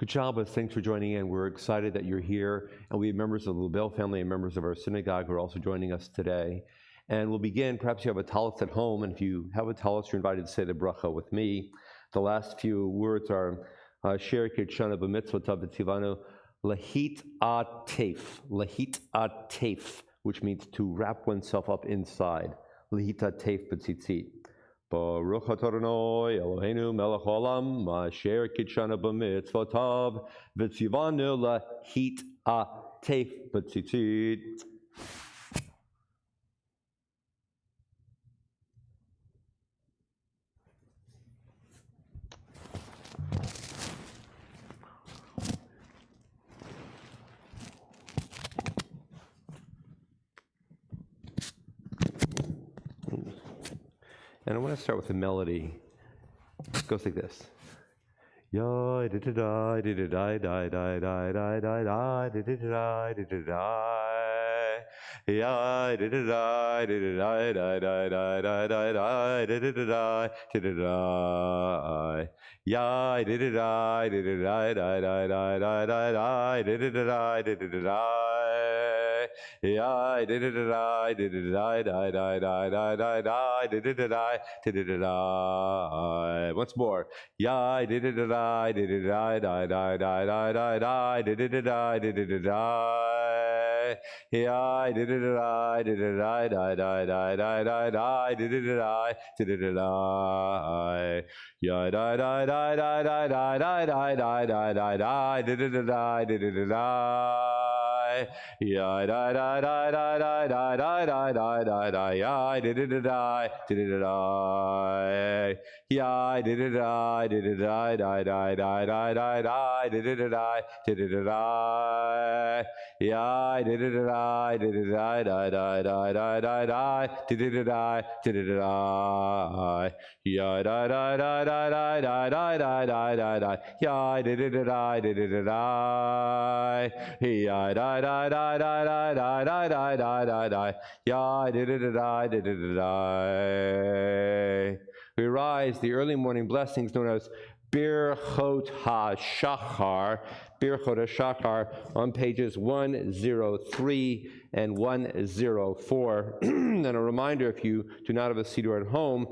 Good Shabbat. Thanks for joining in. We're excited that you're here, and we have members of the Lubel family and members of our synagogue who are also joining us today. And we'll begin. Perhaps you have a talis at home, and if you have a talis, you're invited to say the bracha with me. The last few words are Sher Kitshana b'mitzvotav v'tzivanu lahit atef, which means to wrap oneself up inside. Lahit atef b'tzitzit. Baruch atah Adonai Eloheinu melech haolam asher kitshana b'mitzvotav v'tzivanu lahit atef b'tzitzit. And I want to start with a melody. It goes like this. Ya di da di da di da di da di da di da di da. Ya di da di da di da di da di da di da. Ya di da di da di da di da di da. Yeah, did it die, did it die, die, die, die, die, die, die, did it die, did it die. Once more. Yeah, did it die, did it die, die, die, die, die, die, die, did it die, did it die. Yeah, did it die, did it die, die, die, die, die, die, die, did it die, did it die. Yeah, die, die, die, die, die, die, die, die, die, die, die, die, did it die, did it die. Yeah, die, die, die, die, die, die, die, die, die, die, die, yeah, did it die, did it die. Yeah, did it die, did it die, die, die, die, die, die, die, did it die, did it die. Yeah, did it die, did it die, die, die, die, die, die, die, did it die, did it die. Yeah, die, die, die, die, die, die, die, die, die, die, die, yeah, did it die, did it die. Yeah, die, die, die, die, die, die, die, die, die, die, die, yeah, did it die, did it die. We rise the early morning blessings known as Birchot HaShachar, on pages 103 and 104. And a reminder, if you do not have a siddur at home,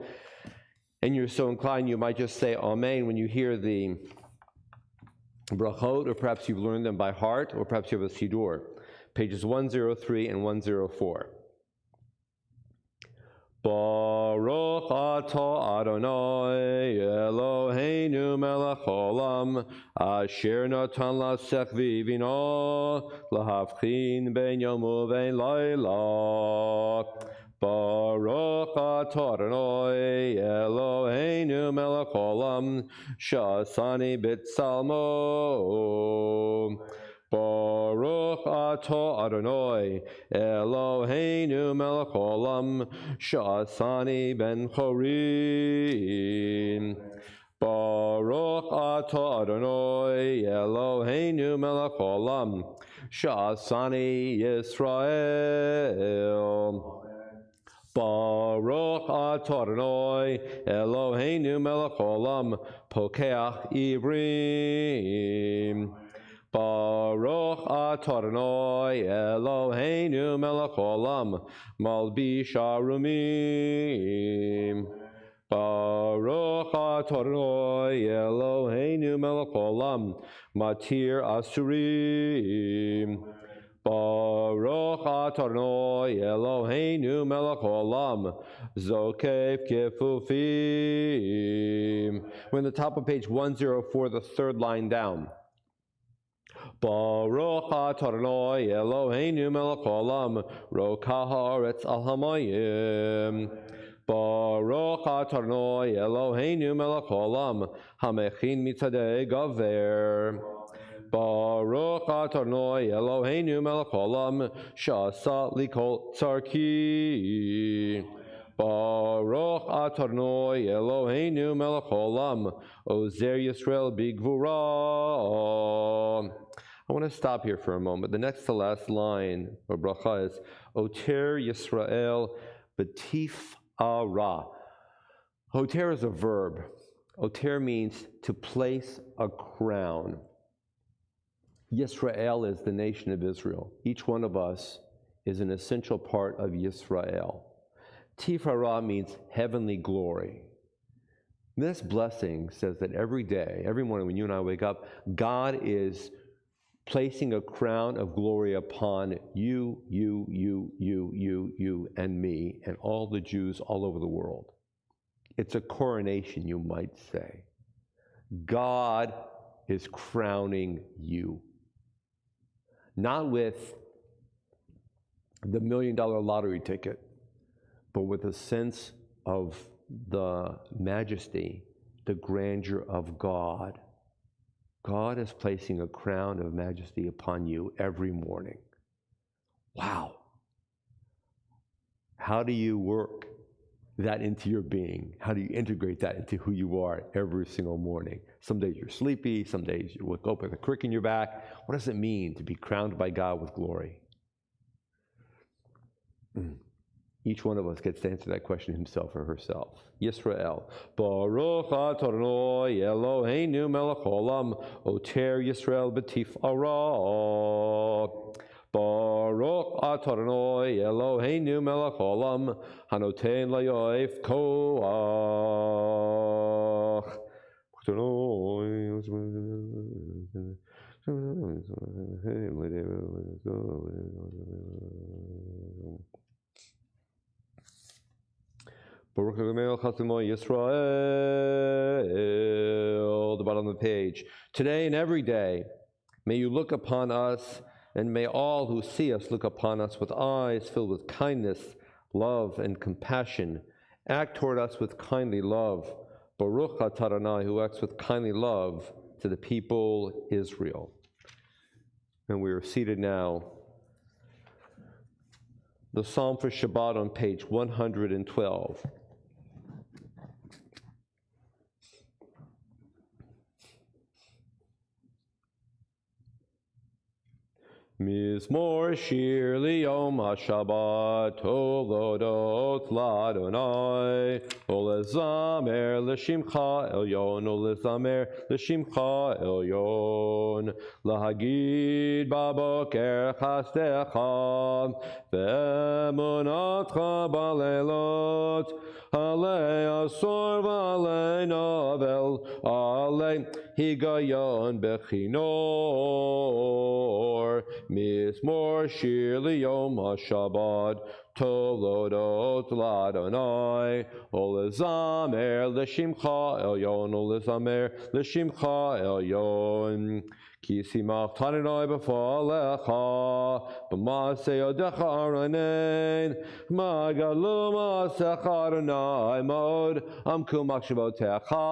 and you're so inclined, you might just say Amen when you hear the brachot, or perhaps you've learned them by heart, or perhaps you have a siddur. Pages 103 and 104. Baruch atah Adonai Eloheinu melech haolam asher natan lasech vivino lahavchin ben yom uvein laila. Baruch atah Adonai Eloheinu melech haolam sha'asani b'tzalmo. Baruch atah Adonai Eloheinu melech haolam sha'asani ben chorim. Baruch atah Adonai Eloheinu melech haolam sha'asani Yisrael. Baruch atah Adonai Eloheinu melech haolam pokeach ivrim. Baruch atah Adonai Eloheinu melech haolam malbish arumim. Baruch atah Adonai Eloheinu melech haolam matir asurim. Baruch atah Adonai Eloheinu melech haolam zokef kefufim. We're in the top of page 104, the third line down. Baruch atah Adonai Eloheinu melech haolam rokah haaretz al hamayim. Baruch atah Adonai Eloheinu melech haolam hamechin mitzadei gaver. Baruch atah Adonai Eloheinu melech haolam sha'asa likol tzarki. Baruch atah Adonai Eloheinu melech haolam ozer Yisrael bigvura. I want to stop here for a moment. The next to last line of bracha is Oter Yisrael b'tif'ara. Oter is a verb. Oter means to place a crown. Yisrael is the nation of Israel. Each one of us is an essential part of Yisrael. Tifara means heavenly glory. This blessing says that every day, every morning when you and I wake up, God is placing a crown of glory upon you, and me, and all the Jews all over the world. It's a coronation, you might say. God is crowning you. Not with the $1 million lottery ticket, but with a sense of the majesty, the grandeur of God. God is placing a crown of majesty upon you every morning. Wow. How do you work that into your being? How do you integrate that into who you are every single morning? Some days you're sleepy, some days you wake up with a crick in your back. What does it mean to be crowned by God with glory? Each one of us gets to answer that question himself or herself. Yisrael. Baruch Adonai Eloheinu melech haolam, oter Yisrael b'tifara. Baruch Adonai Eloheinu melech haolam, hanoten layoif koach. Baruch Yisrael, the bottom of the page. Today and every day, may you look upon us, and may all who see us look upon us with eyes filled with kindness, love, and compassion. Act toward us with kindly love. Baruch atah Adonai, who acts with kindly love to the people Israel. And we are seated now. The Psalm for Shabbat on page 112. Mizmor shir liyom haShabbat, toldot l'Adonai, ulezamer l'shimcha elyon, ulezamer l'shimcha elyon, lahagid baboker chasdecha, ve'emunatcha balelot, alei asor v'alei novel, alei higayon bechinor, Mizmor shir liyom haShabbat, toldot l'Adonai, ulezamer l'shimcha elyon, ulezamer l'shimcha elyon. Ki simach Adonai b'falecha, b'masei yodecha aranein, magalu ma'asecha Adonai mod, amku machshavotecha.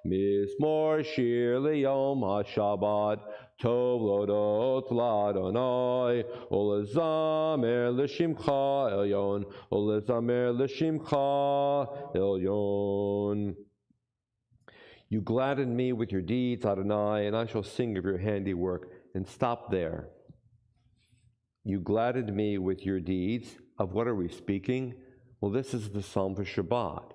Mizmor shir liyom haShabbat, toldot l'Adonai, ulezamer l'shimcha elyon, ulezamer l'shimcha elyon. You gladden me with your deeds, Adonai, and I shall sing of your handiwork. And stop there. You gladdened me with your deeds. Of what are we speaking? Well, this is the Psalm for Shabbat.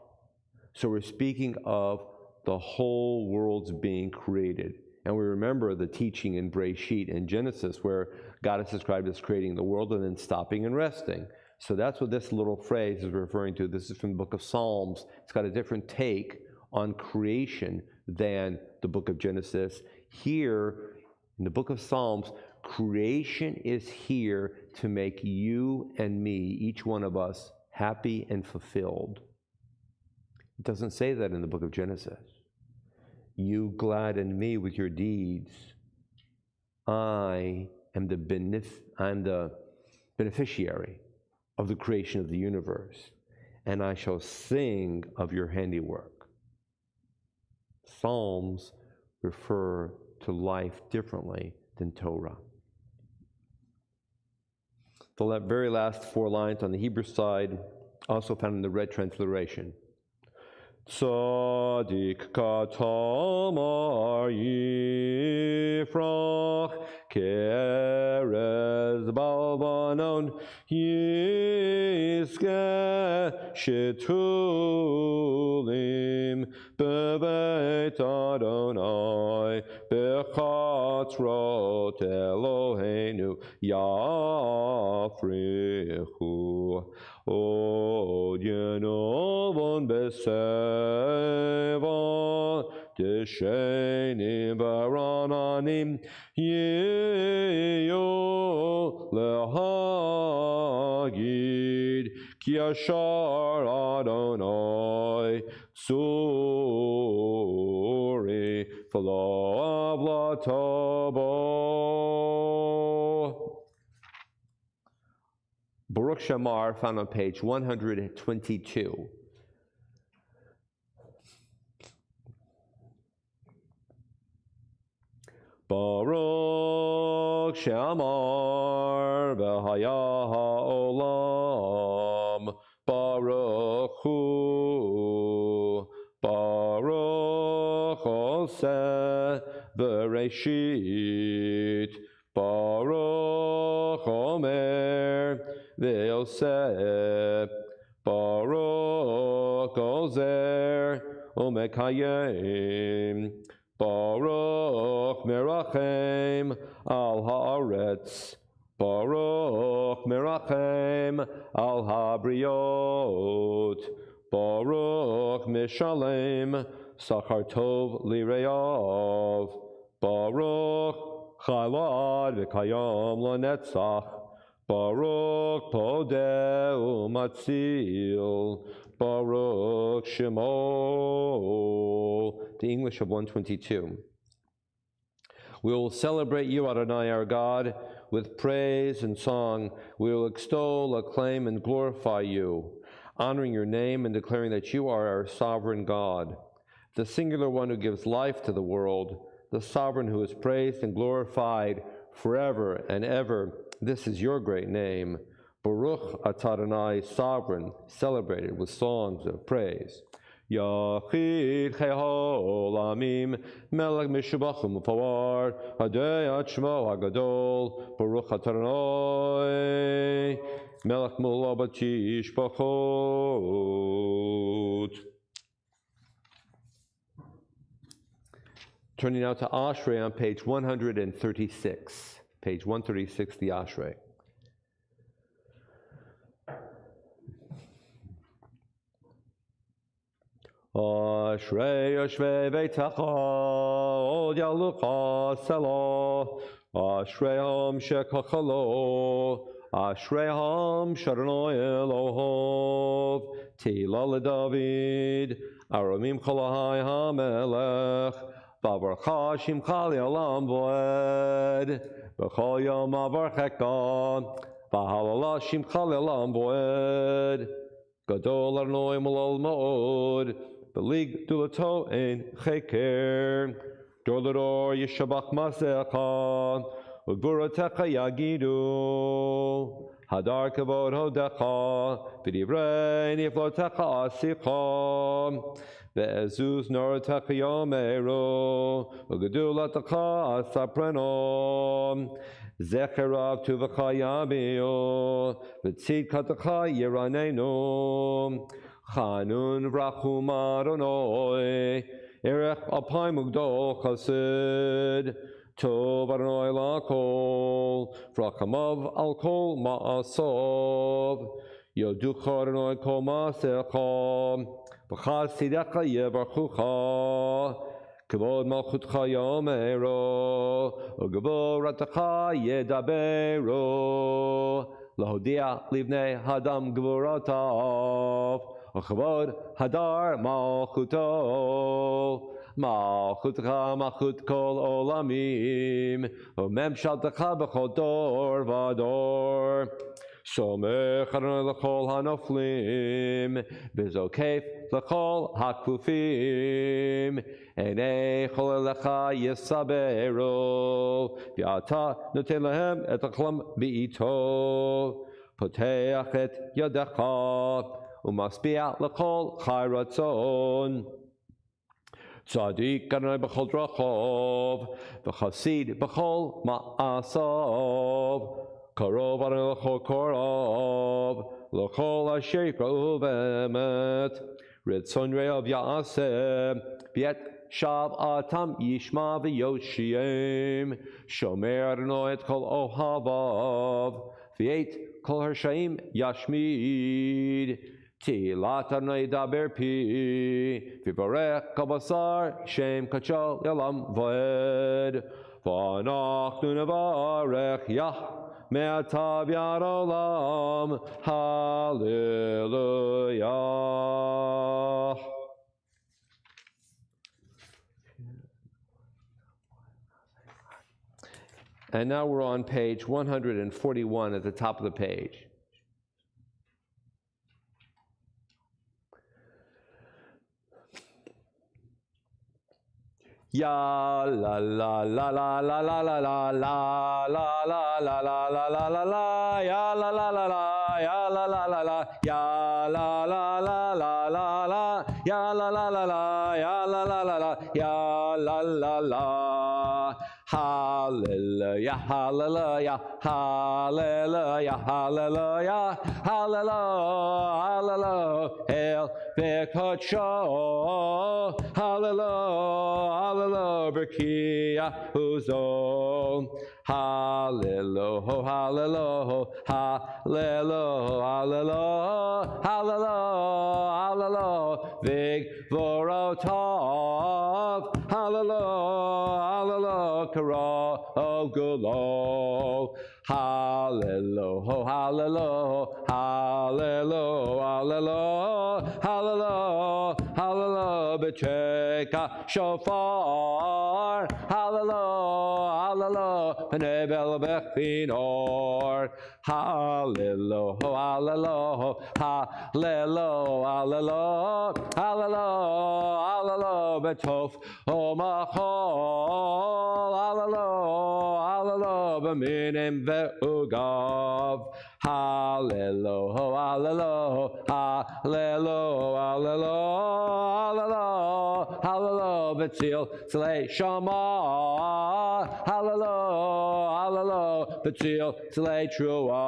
So we're speaking of the whole world's being created. And we remember the teaching in Breshit in Genesis where God is described as creating the world and then stopping and resting. So that's what this little phrase is referring to. This is from the book of Psalms. It's got a different take on creation than the book of Genesis. Here, in the book of Psalms, creation is here to make you and me, each one of us, happy and fulfilled. It doesn't say that in the book of Genesis. You gladden me with your deeds. I'm the beneficiary of the creation of the universe, and I shall sing of your handiwork. Psalms refer to life differently than Torah. The very last 4 lines on the Hebrew side, also found in the red transliteration. Tzadik katamar yifrach, kerez balbanon yizke shetulim bebeit Adonai bechar atzrot Eloheinu yafrichu od yenovon beseva Tishenim barananim yiyo lehagid ki yashar Adonai Suri v'lo avlatobo. Baruch Shamar, found on page 122. Baruch Shamar v'haya ha'olam Baruch Hu Baruch Oseh Bereshit Baruch Omer Ve'oseh Baruch Ozer Umekayim Baruch Merachem Al Haaretz Baruch Merachem Al Habriot Baruch Mishalem Sachar Tov Lireyav Baruch Chalad V'Kayam L'Netzach Baruch Podeh Umatzil Baruch Shemo. The English of 122. We will celebrate you, Adonai, our God, with praise and song. We will extol, acclaim, and glorify you, honoring your name and declaring that you are our sovereign God, the singular one who gives life to the world, the sovereign who is praised and glorified forever and ever. This is your great name. Baruch Atah Adonai, sovereign, celebrated with songs of praise. Yachid Cheholamim, Melech Mishubach Umufawar, Hadei Shmo Hagadol, Baruch Atah Adonai, Melech Mula Batish Bachot. Turning now to Ashrei on page 136. Page 136, the Ashrei. Ashrei Yoshvei Beitecha Od Yalucha Selo Ashrei Ham Shekachalo Ashrei Ham Shadonai Elohov Tila LeDavid Aramim Cholahai HaMelech Bavarcha Shimcha Li'olam Voed B'chol Yom Avarcheka B'halala Shimcha Li'olam Voed Gadol Adonai Malol Ma'od Belig Dulato Ein Cheker Dorlador Yishabach Masecha Ugvuratecha Yagidu Hadar Kavod Hodecha V'divrei Niflotecha Asicha Ve'ezuz Noratecha Yomeru Ugadulatcha Asapreno Zecherav Tuvacha Yabiyo V'tzid Katacha Yeranenu Chanun Vrachum Adonai Erech Alpay Mugdol Chassid Tov Adonai Lakol Vrachamav Al Kol Ma'asov Yoducha Adonai Kol Ma'asecha V'chasidecha Yevarchucha Kavod Malchutcha Yomeru Ugavod Ratacha Yedaberu Lahodia Livnei Hadam Gvuratav Kavod Hadar Malchuto Malchutcha Malchut Kol Olamim Memshaltecha B'chol Dor Vador Somech Adonai L'chol Hanoflim V'zokef L'chol Hakfufim Enei Chol Elecha Yisaberu V'ata Noten Lahem Et Achlam B'ito Poteach Et Yadecha Umasbiach L'chol Chai Ratzon Tzadik Adonai B'chol Drachov V'chasid B'chol Ma'asav Karov Adonai L'chol Korov L'chol Asher Yikra'u B'emet Ritzon Re'av Ya'aseh V'et Shabbatam Yishma v'Yoshiem. Shomer Adonai et kol Ohavav. V'yet kol Harshaim Yashmid. Tilat Adonai daber pi. V'varech kol basar Shem kachal yalam v'ed. V'anachnu nevarech Yah. Me'atav yad olam, hallelujah. And now we're on page 141 at the top of the page. Ya la la la la la la la la la la la la la la la la la ya la la la la ya la la la la ya la la la la la la ya la la la la ya la la la la ya la la la. Hallelujah, hallelujah, hallelujah, hallelujah, hallelujah, hallelujah, hail v'kodsho, hallelujah, hallelujah, b'kiyah huzo, hallelujah, hallelujah, hallelujah, hallelujah, hallelujah, hallelujah, v'gvorotov, hallelujah, hallelujah, karo gulo, hallelujah, hallelujah, hallelujah, hallelujah, hallelujah, hallelujah, b'cheka shofar, hallelujah, hallelujah, v'nebel b'chinor, hallelujah, hallelujah, hallelujah, hallelujah, hallelujah, hallelujah, b'tof omachol, hallelujah, hallelujah, b'minim ve'ugav, hallelujah, hallelujah, hallelujah, hallelujah, hallelujah, v'tzil tzlei shama, hallelujah, hallelujah, v'tzil tzlei trua,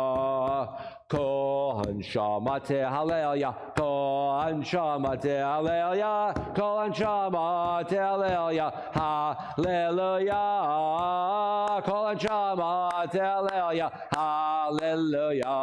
Kohan Shama Tehalelia, Kohan Shama Tehalelia, Kohan Shama Tehalelia, Hallelujah, Kohan Shama Tehalelia, Hallelujah,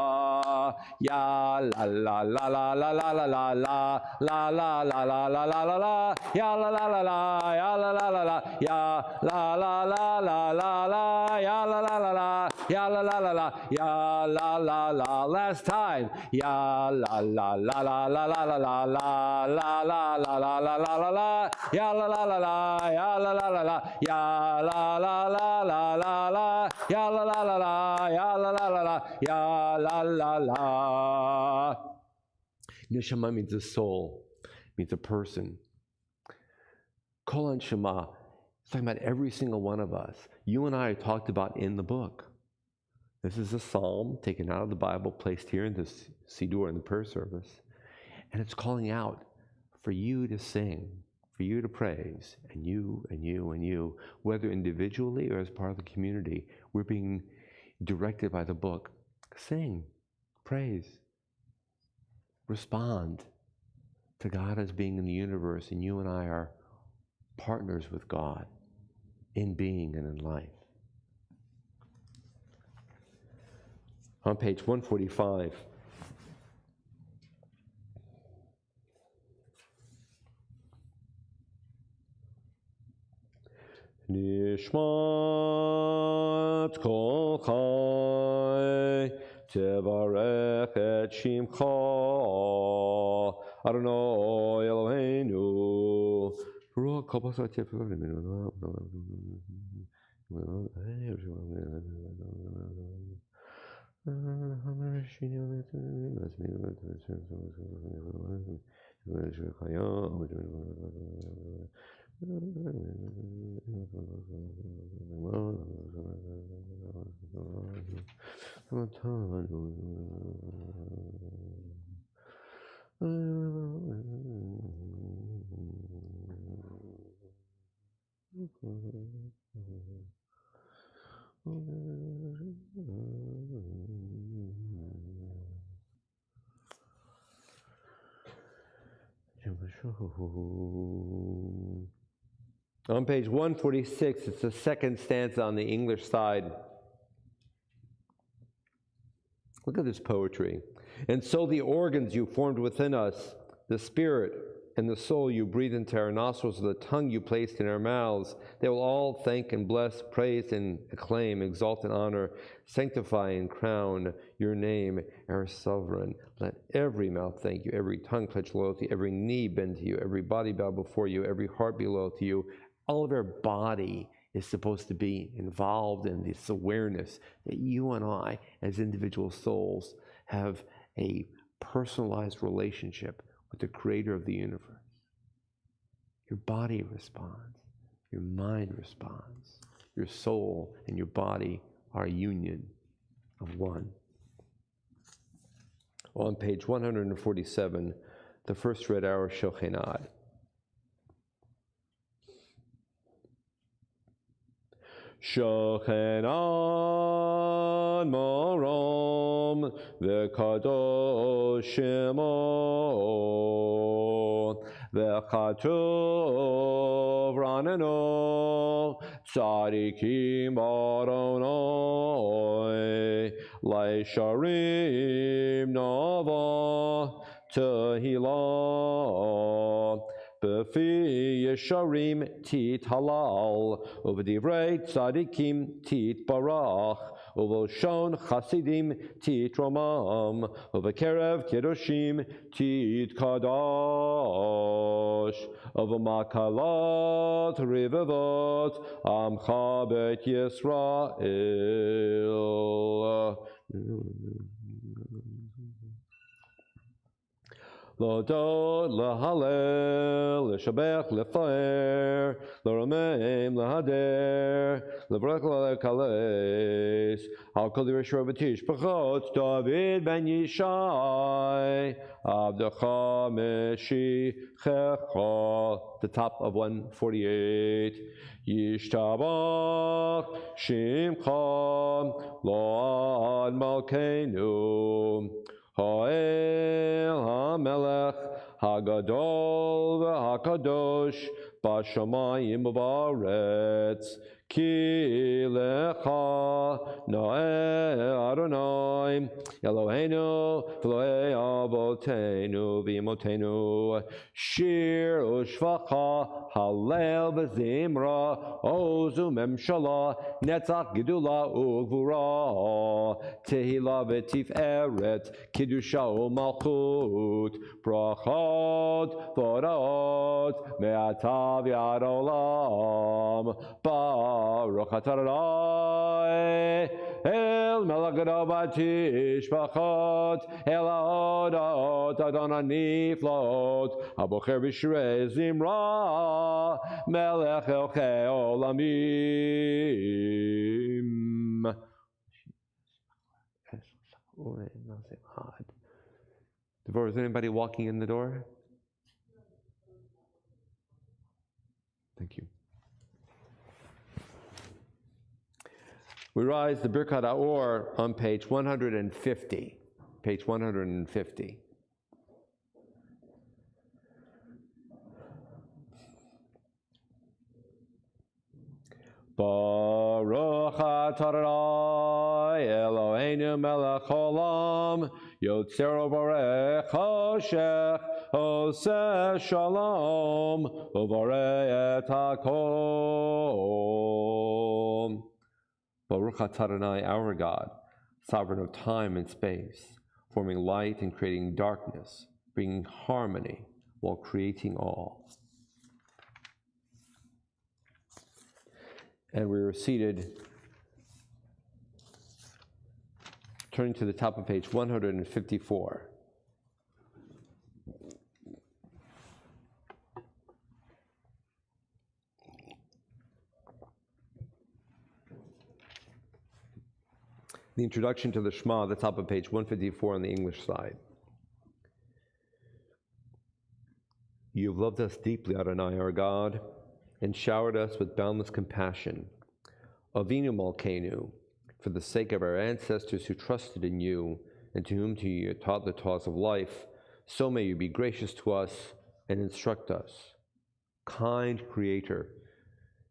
Ya la la la la la la la la la la la la la la la la la, Ya la la la la, Ya la la la la, Ya la la la la la la, Ya la la la la, Ya la la la la, Ya la la la. Last time, ya la la la la la la la la la la la la la la la la la, ya la la la la, ya la la la la, ya la la la la la la, ya la la la la, ya la la la la, ya la la la. Neshama means a soul, means a person. Kol Shema, it's talking about every single one of us. You and I are talked about in the book. This is a psalm taken out of the Bible, placed here in the Siddur in the prayer service. And it's calling out for you to sing, for you to praise, and you, and you, and you, whether individually or as part of the community. We're being directed by the book. Sing, praise, respond to God as being in the universe, and you and I are partners with God in being and in life. On page 145. Nishmat kol chai tevarech et shimcha Adonai Eloheinu ruach kol basar tefillah On page 146, it's the second stanza on the English side. Look at this poetry. And so the organs you formed within us, the spirit and the soul you breathed into our nostrils, the tongue you placed in our mouths, they will all thank and bless, praise and acclaim, exalt and honor, sanctify and crown your name, our sovereign. Let every mouth thank you, every tongue pledge loyalty, every knee bend to you, every body bow before you, every heart be loyal to you. All of our body is supposed to be involved in this awareness that you and I, as individual souls, have a personalized relationship with the creator of the universe. Your body responds, your mind responds, your soul and your body are a union of one. On page 147, the first red arrow, Shochenad. Shochenad morom v'kadosh shemo v'chatuv raneno tzadikim baronoi leisharim nova tehillah B'fi yesharim tit halal, uv'divrei tzadikim tit barach, uv'shon chasidim tit romam, uv'kerev kedoshim tit kadash, uv'makalat rivavot amcha bet Yisrael. L'odot, l'halel, l'shabech, l'faer, l'romeim, l'hader, l'vrach, l'kales, al kol yirashur v'tish b'chot, David ben Yishai, avdecha meshichecha, the top of 148, Yishtabach shimcha, lo ad malkeinu, Ha'el ha'melech ha'gadol v'ha'kadosh b'shamayim v'aretz ki lecha na'eh Adonai Eloheinu v'Elohei avoteinu v'imotenu shir u'shvacha halel v'zimra ozu memshala netzach gedula u'gvura tehila v'tiferet kedusha u'malchut brachot v'orot me'ata v'ad olam Baruch atah Adonai El melech gadol v'tishbachot El ha'odot Adonai niflot Habocher b'shirei zimra Melech elchei olamim. Devorah, is anybody walking in the door? Thank you. We rise the Birkat Haor on page 150. Page 150. Baruch atah Adonai Eloheinu melech haolam yotzer uvarei choshech oseh shalom uvarei et hakol. Baruch atah Adonai, our God, sovereign of time and space, forming light and creating darkness, bringing harmony while creating all. And we were seated, turning to the top of page 154. The introduction to the Shema, the top of page 154 on the English side. You have loved us deeply, Adonai, our God, and showered us with boundless compassion. Avinu Malkeinu, for the sake of our ancestors who trusted in you, and to whom you taught the laws of life, so may you be gracious to us and instruct us. Kind Creator,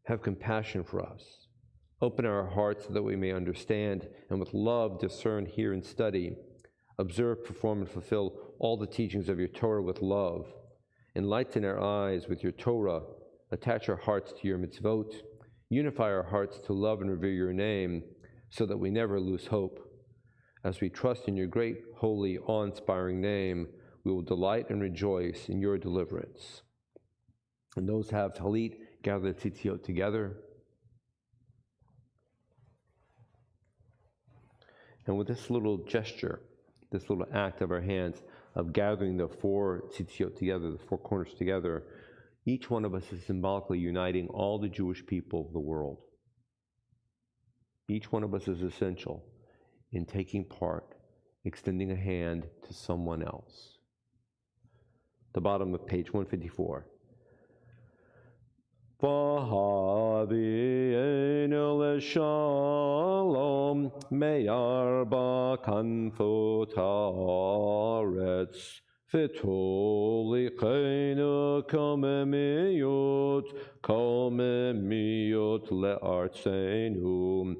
Have compassion for us. Open our hearts so that we may understand and with love discern, hear, and study. Observe, perform, and fulfill all the teachings of your Torah with love. Enlighten our eyes with your Torah. Attach our hearts to your mitzvot. Unify our hearts to love and revere your name so that we never lose hope. As we trust in your great, holy, awe-inspiring name, we will delight and rejoice in your deliverance. And those have talit, gather the tzitziot together. And with this little gesture, this little act of our hands of gathering the four tzitziot together, the four corners together, each one of us is symbolically uniting all the Jewish people of the world. Each one of us is essential in taking part, extending a hand to someone else. The bottom of page 154. V'havienu l'shalom me'arba kanfot haaretz v'tolichenu komemiyot le'artzenu.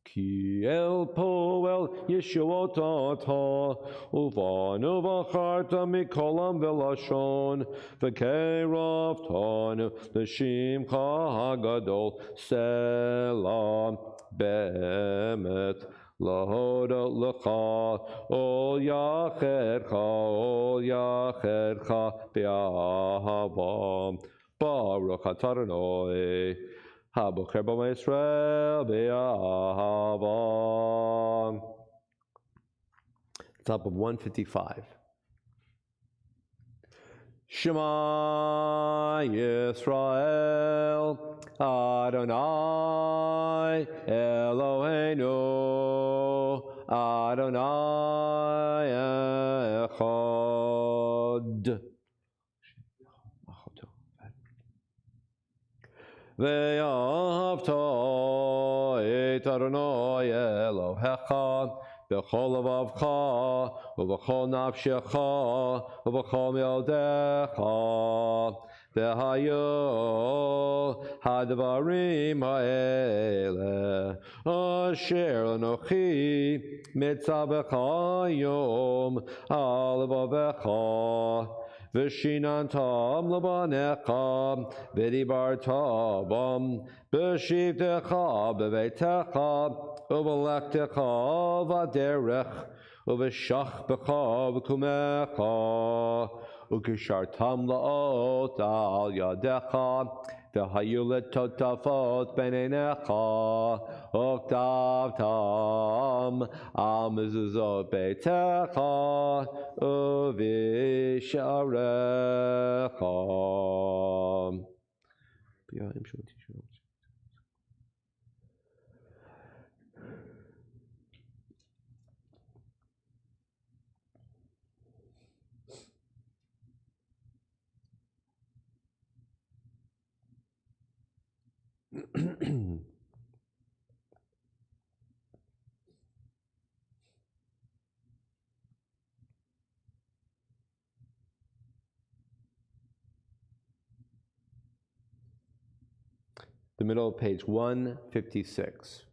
Ki el poel Yeshuot ata, uvanu v'acharta mikolam v'lashon, v'keiraftanu l'shimcha hagadol, selam be'emet, lahoda l'cha, ol yachercha be'ahava, baruch atah Adonai. Habocher b'Amay Yisrael be'ahava. Top of 155. Shema Yisrael Adonai Eloheinu Adonai echad. Ve'ahavta et Adonai Elohecha b'chol levavcha u'b'chol nafshecha u'b'chol me'odecha v'hayu hadvarim ha'ele asher anochi mitzavecha yom al levavecha V'shinantam l'banecha, v'dibartam, b'shivtecha, b'veitecha, u'v'lektecha, v'derech, u'v'shach b'cha, v'kumecha, u'kishartam la'ot al yadecha, v'hayu letotafot b'neinecha, u'ktavtam, al mezuzot beitecha, u'visharecha. The middle of page 156.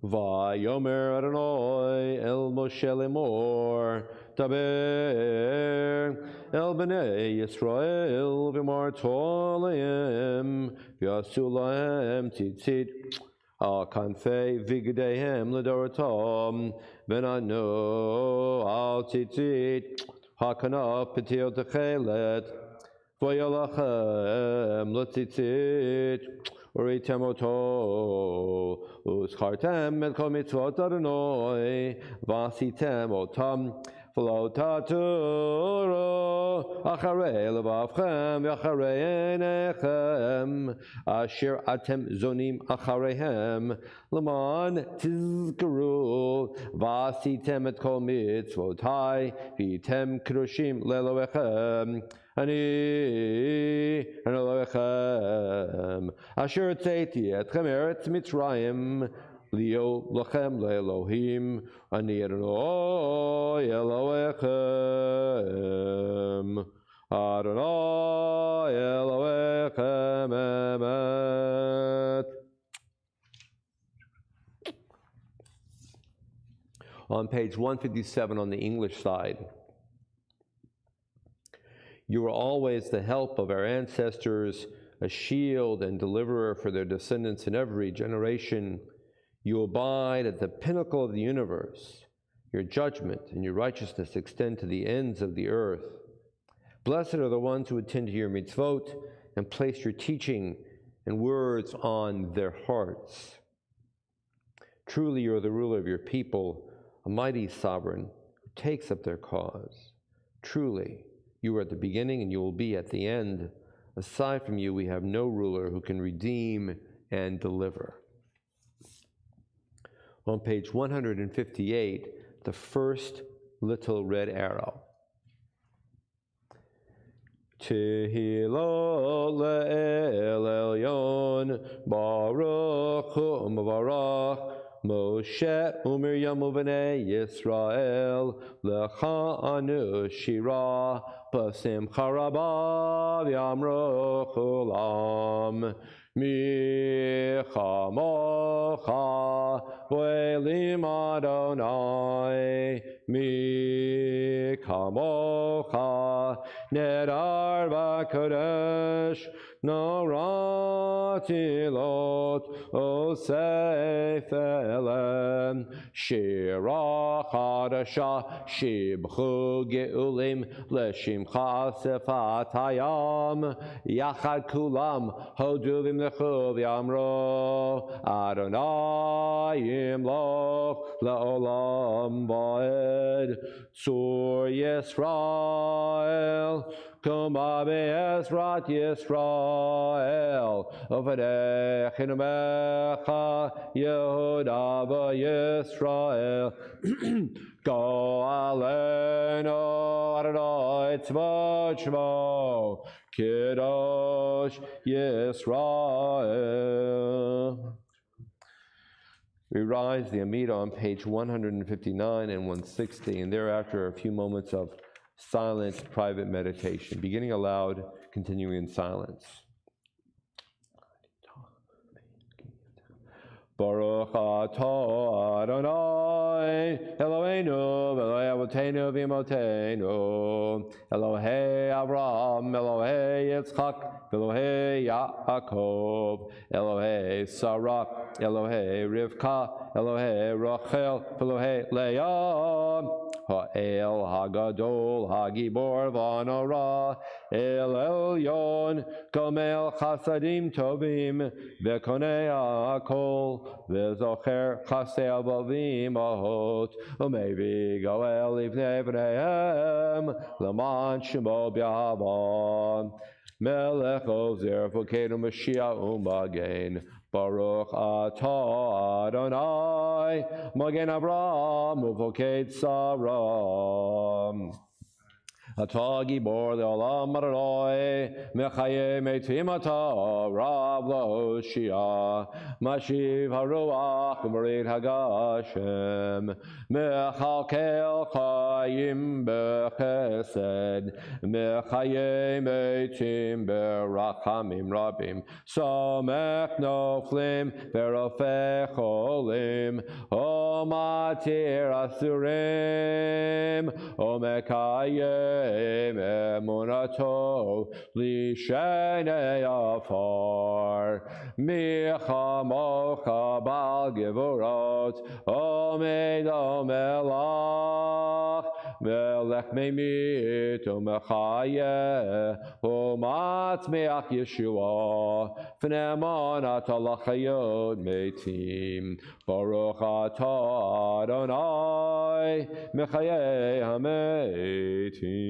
Vayomer Adonai el Moshe lemor, Daber el bnei Yisrael v'marto lehem, v'yasu lahem tzitzit al kanfei v'gdeihem l'dorotam, v'nanu al tzitzit hakanaf p'til techelet, v'yalachem l'tzitzit Uritem oto, uschartem et kol mitzvot Adonai, vasitem otam, v'lo taturo, acharei levavchem, v'acharei einechem, asher atem zonim achareihem, leman tizkaru, vasitem et kol mitzvotai, v'item kedoshim le'elohechem, Ani Elohechem, Asher Tzeti Etchem Eretz Mitzrayim, Lio Lachem LeElohim, Ani Adonai Elohechem, Adonai Elohechem, Amen. On page 157 on the English side. You were always the help of our ancestors, a shield and deliverer for their descendants in every generation. You abide at the pinnacle of the universe. Your judgment and your righteousness extend to the ends of the earth. Blessed are the ones who attend to your mitzvot and place your teaching and words on their hearts. Truly you are the ruler of your people, a mighty sovereign who takes up their cause. Truly, you are at the beginning and you will be at the end. Aside from you, we have no ruler who can redeem and deliver. On page 158, the first little red arrow. Tehillah le'el elyon, baruch hu mevarach, Moshe u'Miriam u'bnei Yisrael, lecha anu shira, b'simcha rabah v'yamru chulam. Mi chamocha v'elim Adonai, mi chamocha nedar v'kodesh, norati lot osef elem, shira chadasha shibchu geulim l'shimcha sefat hayam, yachad kulam hoduvim lechu v'yamro, Adonai imloch la'olam va'ed, Tzur Yisrael, Koma be'ezrat Yisrael, Uvadei chinumecha Yehuda v'Yisrael, Go aleinu Adonai tzvot shmo, Kiddush Yisrael. We rise the Amida on page 159 and 160, and thereafter a few moments of silent private meditation, beginning aloud, continuing in silence. Baruch atah Adonai Eloheinu v'Eloi Avotenu v'Imotenu, Elohei Avraham, Elohei Yitzchak, Elohei Yaakov, Elohei Sarah, Elohei Rivka, Elohei Rachel, Elohei Leah, Ha'el Hagadol Hagibor V'Anora, El Elyon, Gomel Chasadim Tovim, V'Konei Hakol, V'Zocher Chasei Avavim Ahot, Umevi Goel Livnei V'neihem, L'man Shemo B'Yahavam, Melech Ozer V'Keinu Mashiach U'Magen, Baruch atah Adonai, Magen Avraham Uvoked Saram. Atah Gibor Le'olam Adonai, Mechaye Meitim Atah, Rav Lahoshia, Mashiv HaRuach U'Marid HaGashem, Mechalkel Chayim B'Chesed, Mechaye Meitim B'Rachamim Rabim, Somech Noflim V'Rofei Cholim, O Matir Asurim, O Mekayem Emunato Lishenei Afar, Michamocha Bal Gevurot, Omed Omelach, Melech Meimit Umechaye, Umatmeach Yeshua, Fneimon Atalachayot Meitim, Baruch atah Adonai, Mechaye HaMeitim.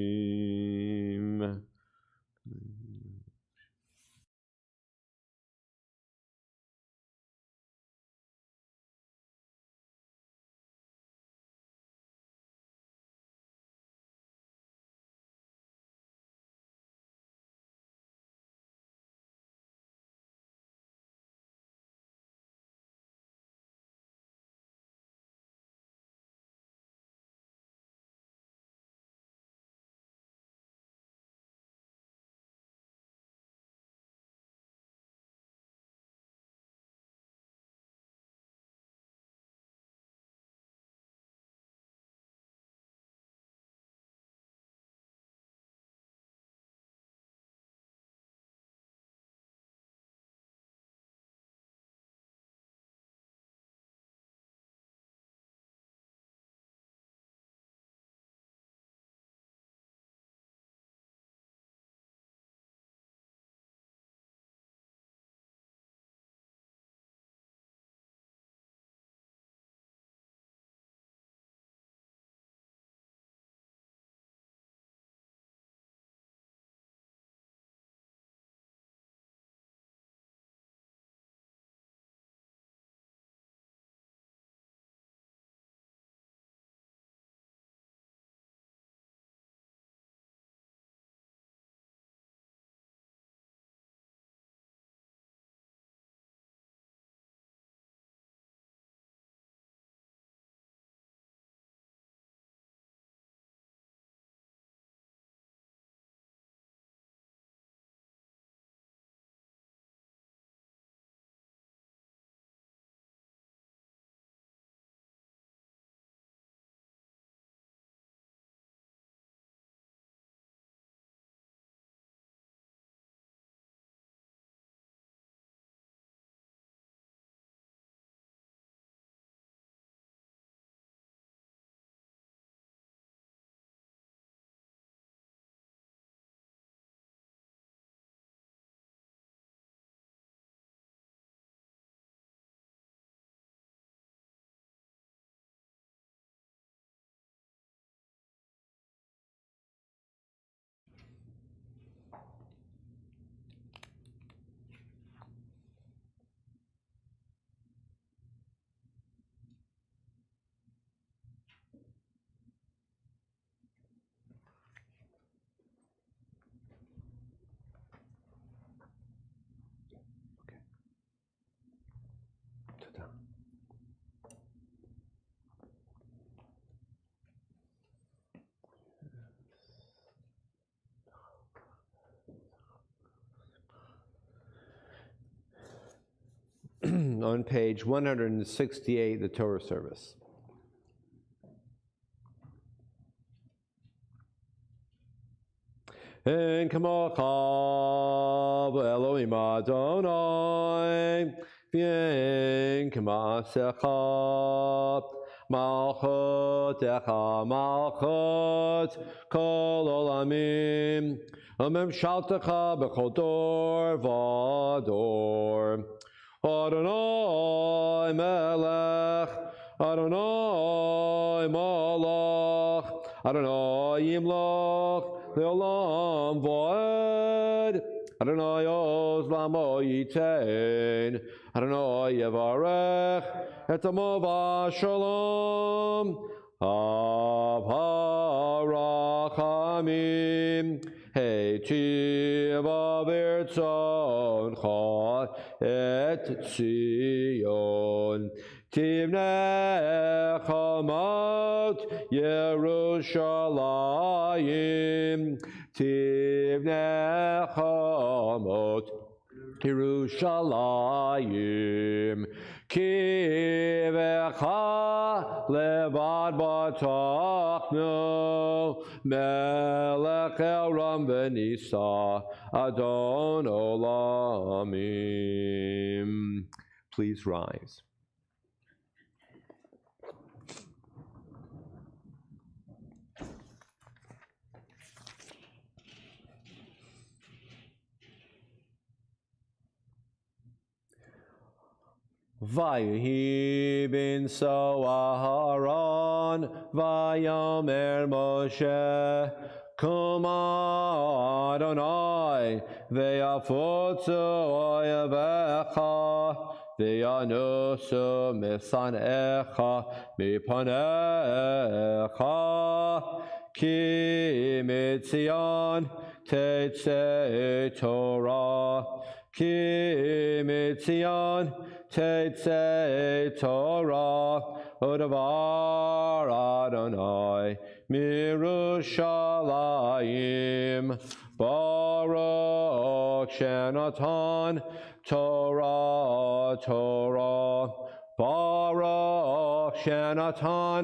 on page 168, the Torah service. En kamocha Elohim Adonai, v'en kamasecha malchotecha malchot kol olamim, umemshaltecha b'chol dor v'ador. Adonai melech, Adonai malach, Adonai yimlach le'olam va'ed. Adonai oz lamo yitein, Adonai yevarech et amo v'shalom. Av harachamim heitiv avirtzoncha et Tzion. Tivnei chamot Yerushalayim, Tivnei chamot Yerushalayim. Kivecha levad batachnu, melech elam v'nisa, Adon olamim. Please rise. Vayehi bin so Aharon, vayomer Moshe, Kuma Adonai, ve'afutzu oyevecha, ve'yanusu misanecha, mipanecha, ki mitzion tetzei Torah, ki mitzion tetzei Torah, udavar Adonai mirushalayim, Baruch shenatan Torah Torah, Baruch shenatan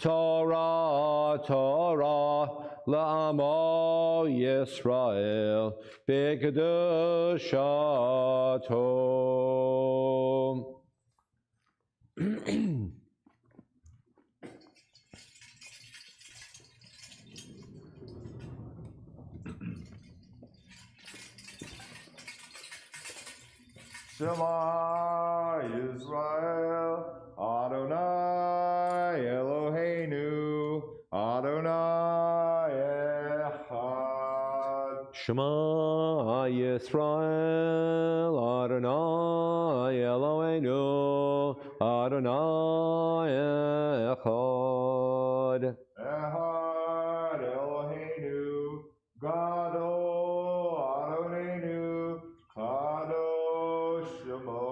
Torah Torah, La'amo Yisrael b'kedushato. Shema Yisrael, Adonai Eloheinu, Adonai Echad. Shema Yisrael, Adonai Eloheinu, Adonai Echad. Echad Eloheinu, Gadol Adonenu, Kadosh Shemo.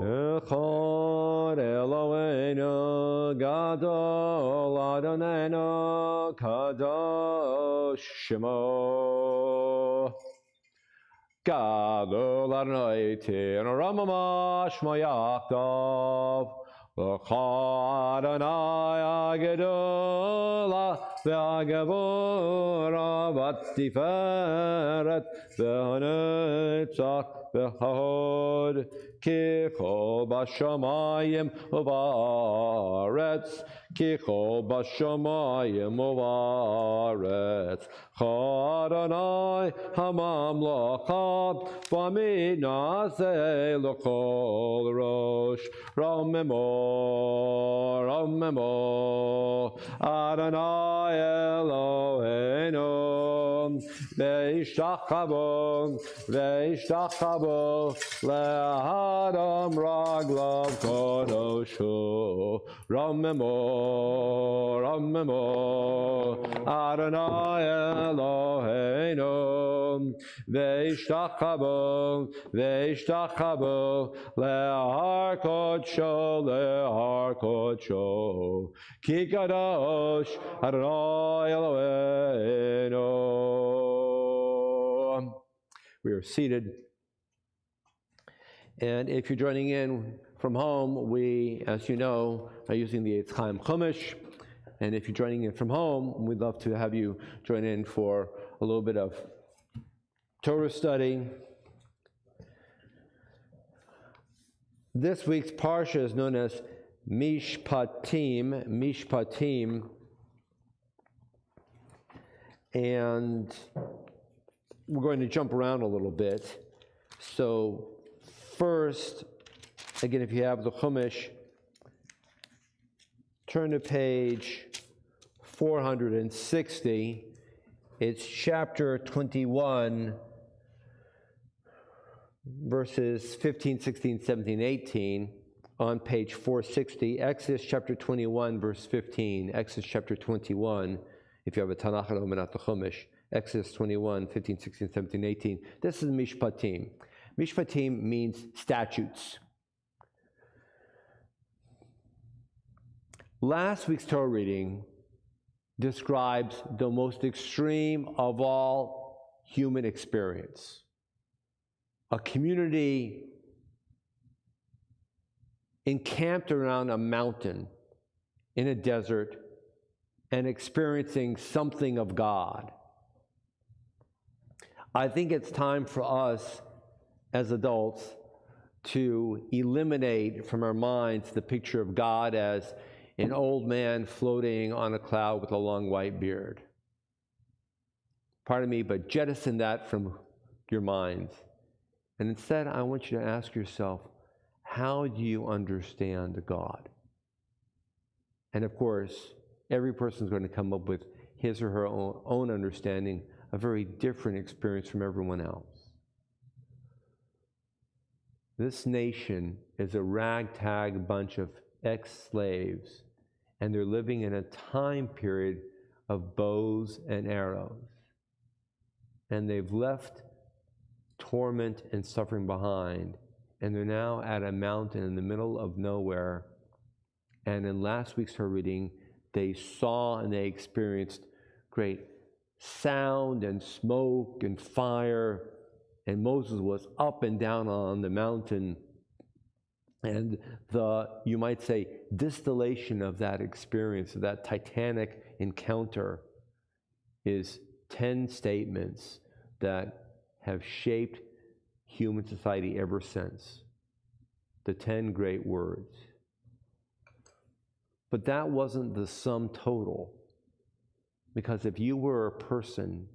Echad Eloheinu, Gadol Adonenu, Kadosh Shemo. Gadol Adonai Tinu Ramamash Mayachdav, L'cha Adonai Agedola V'Agevura V'Tiferet V'Netzach V'Hod, Ki Chol B'Shamayim U'Va'aretz, Ki Chol B'Shamayim U'Va'aretz, Cha Adonai HaMamlacha V'Minaseh L'Chol Rosh, Romemo, Romemo, Adonai Eloheinu, Ve'ishtachavu, Ve'ishtachavu, Le'adam Raglav Kodoshu, Romemo, Romemo, Adonai Eloheinu, Ve'ishtachavu, Ve'ishtachavu, Le'ahar Kodsho, Le'ahar Kodsho, Ki Kadosh Adonai Eloheinu. We are seated, and if you're joining in from home, we, as you know, are using the Eitz Chaim Chumash. And if you're joining in from home, we'd love to have you join in for a little bit of Torah study. This week's parsha is known as Mishpatim, and we're going to jump around a little bit. So first, again, if you have the Chumash, turn to page 460. It's chapter 21, verses 15, 16, 17, 18 on page 460. Exodus chapter 21, verse 15. Exodus chapter 21, if you have a Tanakh at home and not the Chumash. Exodus 21, 15, 16, 17, 18. This is Mishpatim. Mishpatim means statutes. Last week's Torah reading describes the most extreme of all human experience. A community encamped around a mountain in a desert and experiencing something of God. I think it's time for us as adults to eliminate from our minds the picture of God as an old man floating on a cloud with a long white beard. Pardon me, but jettison that from your minds. And instead, I want you to ask yourself, how do you understand God? And of course, every person is going to come up with his or her own understanding, a very different experience from everyone else. This nation is a ragtag bunch of ex-slaves, and they're living in a time period of bows and arrows. And they've left torment and suffering behind, and they're now at a mountain in the middle of nowhere. And in last week's Torah reading, they saw and they experienced great sound and smoke and fire, and Moses was up and down on the mountain. And the, you might say, distillation of that experience, of that titanic encounter, is 10 statements that have shaped human society ever since. The 10 great words. But that wasn't the sum total. Because if you were a person,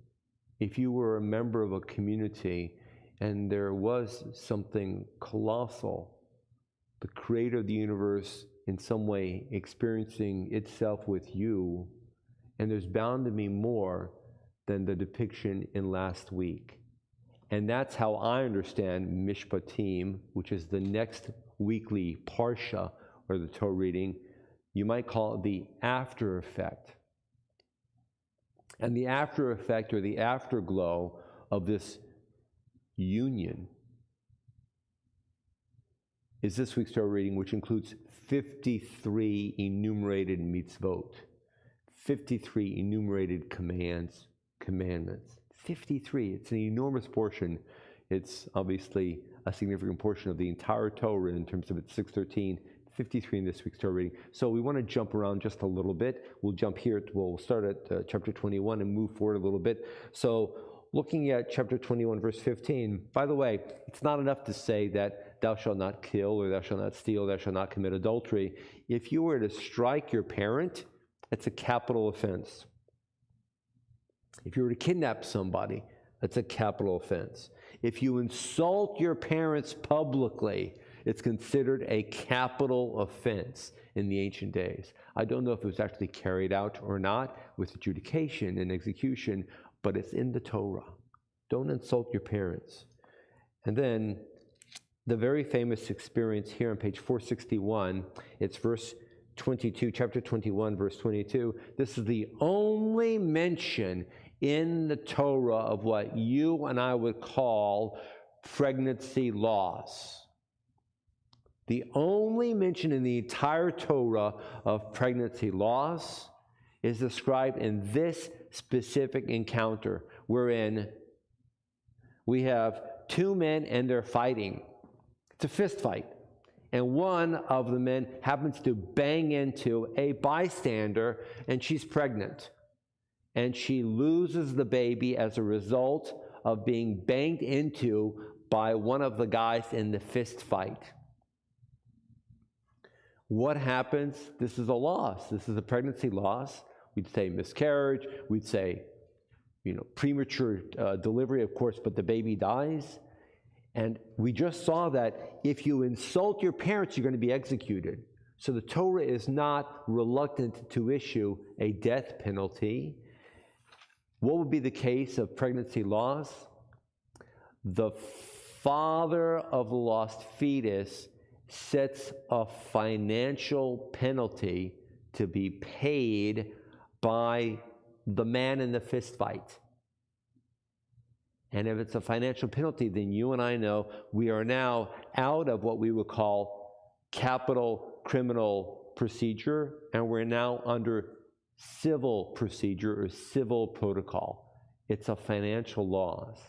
if you were a member of a community, and there was something colossal, the creator of the universe in some way experiencing itself with you, and there's bound to be more than the depiction in last week. And that's how I understand Mishpatim, which is the next weekly Parsha, or the Torah reading. You might call it the after effect. And the after effect, or the afterglow of this union, is this week's Torah reading, which includes 53 enumerated mitzvot, 53 enumerated commandments. 53, it's an enormous portion. It's obviously a significant portion of the entire Torah in terms of its 613, 53 in this week's Torah reading. So we want to jump around just a little bit. We'll jump here, we'll start at chapter 21 and move forward a little bit. So looking at chapter 21, verse 15, by the way, it's not enough to say that thou shalt not kill, or thou shalt not steal, thou shalt not commit adultery. If you were to strike your parent, it's a capital offense. If you were to kidnap somebody, that's a capital offense. If you insult your parents publicly, it's considered a capital offense in the ancient days. I don't know if it was actually carried out or not with adjudication and execution, but it's in the Torah. Don't insult your parents. And then the very famous experience here on page 461, it's verse 22, chapter 21, verse 22. This is the only mention in the Torah of what you and I would call pregnancy loss. The only mention in the entire Torah of pregnancy loss is described in this specific encounter, wherein we have two men and they're fighting. It's a fist fight. and one of the men happens to bang into a bystander, and she's pregnant. And she loses the baby as a result of being banged into by one of the guys in the fist fight. What happens? This is a loss. This is a pregnancy loss. We'd say miscarriage. We'd say, premature delivery, of course, but the baby dies. And we just saw that if you insult your parents, you're going to be executed. So the Torah is not reluctant to issue a death penalty. What would be the case of pregnancy loss? The father of the lost fetus sets a financial penalty to be paid by the man in the fist fight. And if it's a financial penalty, then you and I know we are now out of what we would call capital criminal procedure, and we're now under civil procedure or civil protocol. It's a financial loss.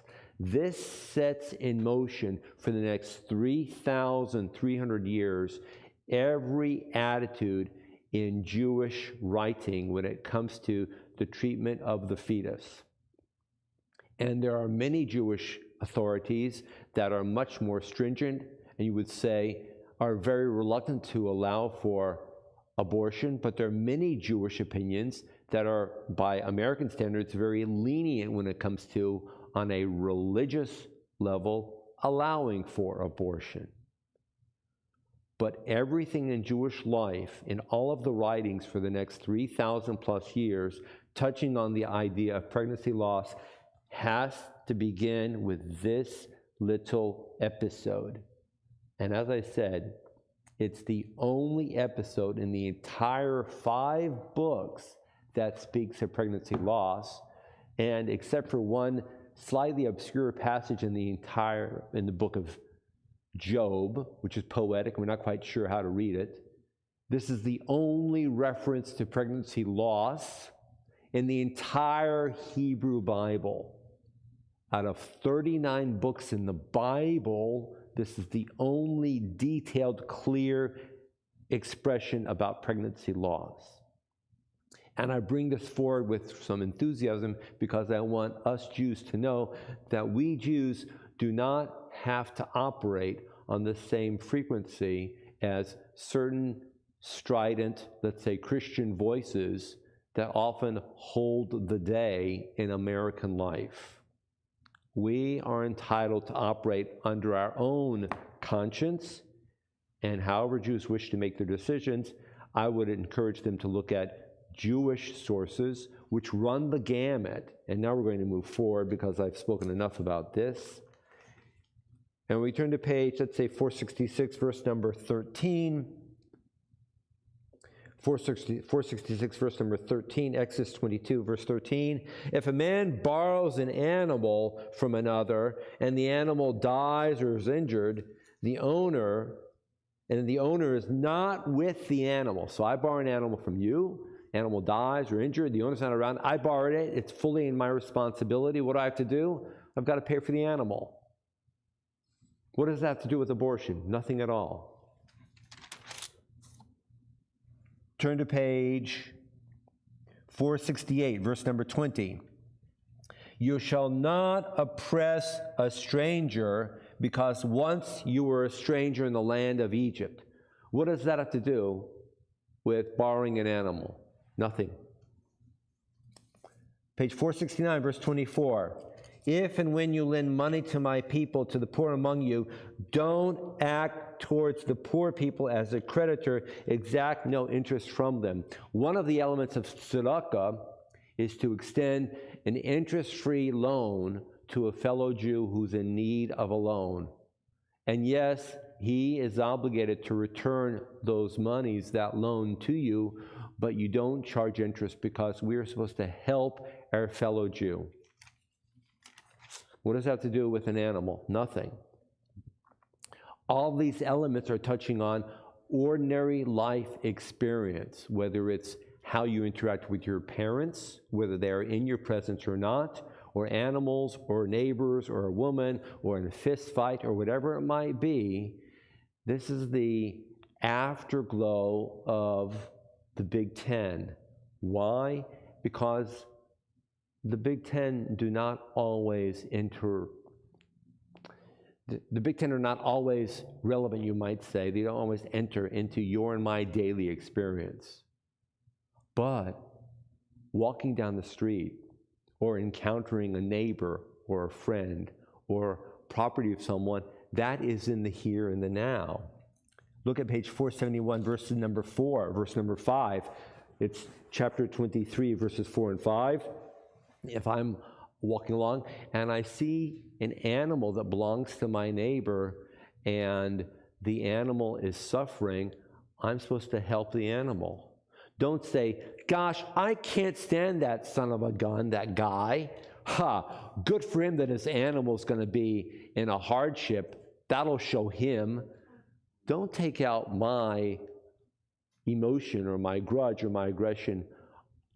This sets in motion for the next 3,300 years every attitude in Jewish writing when it comes to the treatment of the fetus. And there are many Jewish authorities that are much more stringent, and you would say are very reluctant to allow for abortion, but there are many Jewish opinions that are, by American standards, very lenient when it comes to, on a religious level, allowing for abortion. But everything in Jewish life, in all of the writings for the next 3,000 plus years, touching on the idea of pregnancy loss, has to begin with this little episode. And as I said, it's the only episode in the entire 5 books that speaks of pregnancy loss, and except for one slightly obscure passage in the book of Job, which is poetic, we're not quite sure how to read it, this is the only reference to pregnancy loss in the entire Hebrew Bible. Out of 39 books in the Bible, this is the only detailed, clear expression about pregnancy loss. And I bring this forward with some enthusiasm because I want us Jews to know that we Jews do not have to operate on the same frequency as certain strident, let's say, Christian voices that often hold the day in American life. We are entitled to operate under our own conscience, and however Jews wish to make their decisions, I would encourage them to look at Jewish sources which run the gamut. And now we're going to move forward because I've spoken enough about this. And we turn to page, let's say 466, verse number 13. 466, verse number 13, Exodus 22, verse 13. If a man borrows an animal from another and the animal dies or is injured, the owner is not with the animal. So I borrow an animal from you, animal dies or injured, the owner's not around, I borrowed it, it's fully in my responsibility. What do I have to do? I've got to pay for the animal. What does that have to do with abortion? Nothing at all. Turn to page 468, verse number 20. You shall not oppress a stranger because once you were a stranger in the land of Egypt. What does that have to do with borrowing an animal? Nothing. Page 469, verse 24. If and when you lend money to my people, to the poor among you, don't act towards the poor people as a creditor, exact no interest from them. One of the elements of tzedakah is to extend an interest-free loan to a fellow Jew who's in need of a loan. And yes, he is obligated to return those monies, that loan to you, but you don't charge interest because we are supposed to help our fellow Jew. What does that have to do with an animal? Nothing. All these elements are touching on ordinary life experience, whether it's how you interact with your parents, whether they're in your presence or not, or animals, or neighbors, or a woman, or in a fist fight, or whatever it might be. This is the afterglow of the Big Ten. Why? Because the Big Ten do not always the Big Ten are not always relevant, you might say. They don't always enter into your and my daily experience. But walking down the street or encountering a neighbor or a friend or property of someone, that is in the here and the now. Look at page 471, verse number 5. It's chapter 23, verses 4 and 5. If I'm walking along and I see an animal that belongs to my neighbor and the animal is suffering, I'm supposed to help the animal. Don't say, gosh, I can't stand that son of a gun, that guy. Good for him that his animal's going to be in a hardship. That'll show him. Don't take out my emotion or my grudge or my aggression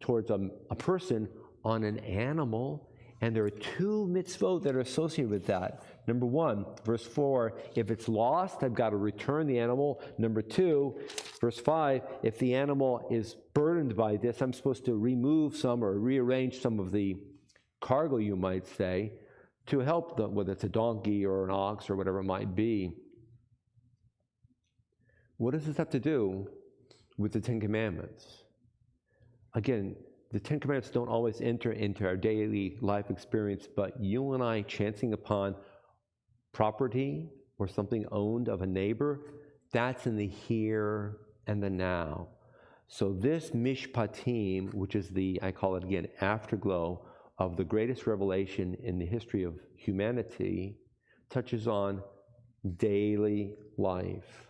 towards a person on an animal. And there are two mitzvot that are associated with that. Number 1, verse 4, if it's lost, I've got to return the animal. Number 2, verse 5, if the animal is burdened by this, I'm supposed to remove some or rearrange some of the cargo, you might say, to help them, whether it's a donkey or an ox or whatever it might be. What does this have to do with the Ten Commandments? Again, the Ten Commandments don't always enter into our daily life experience, but you and I chancing upon property or something owned of a neighbor, that's in the here and the now. So this mishpatim, which is I call it again, afterglow of the greatest revelation in the history of humanity, touches on daily life.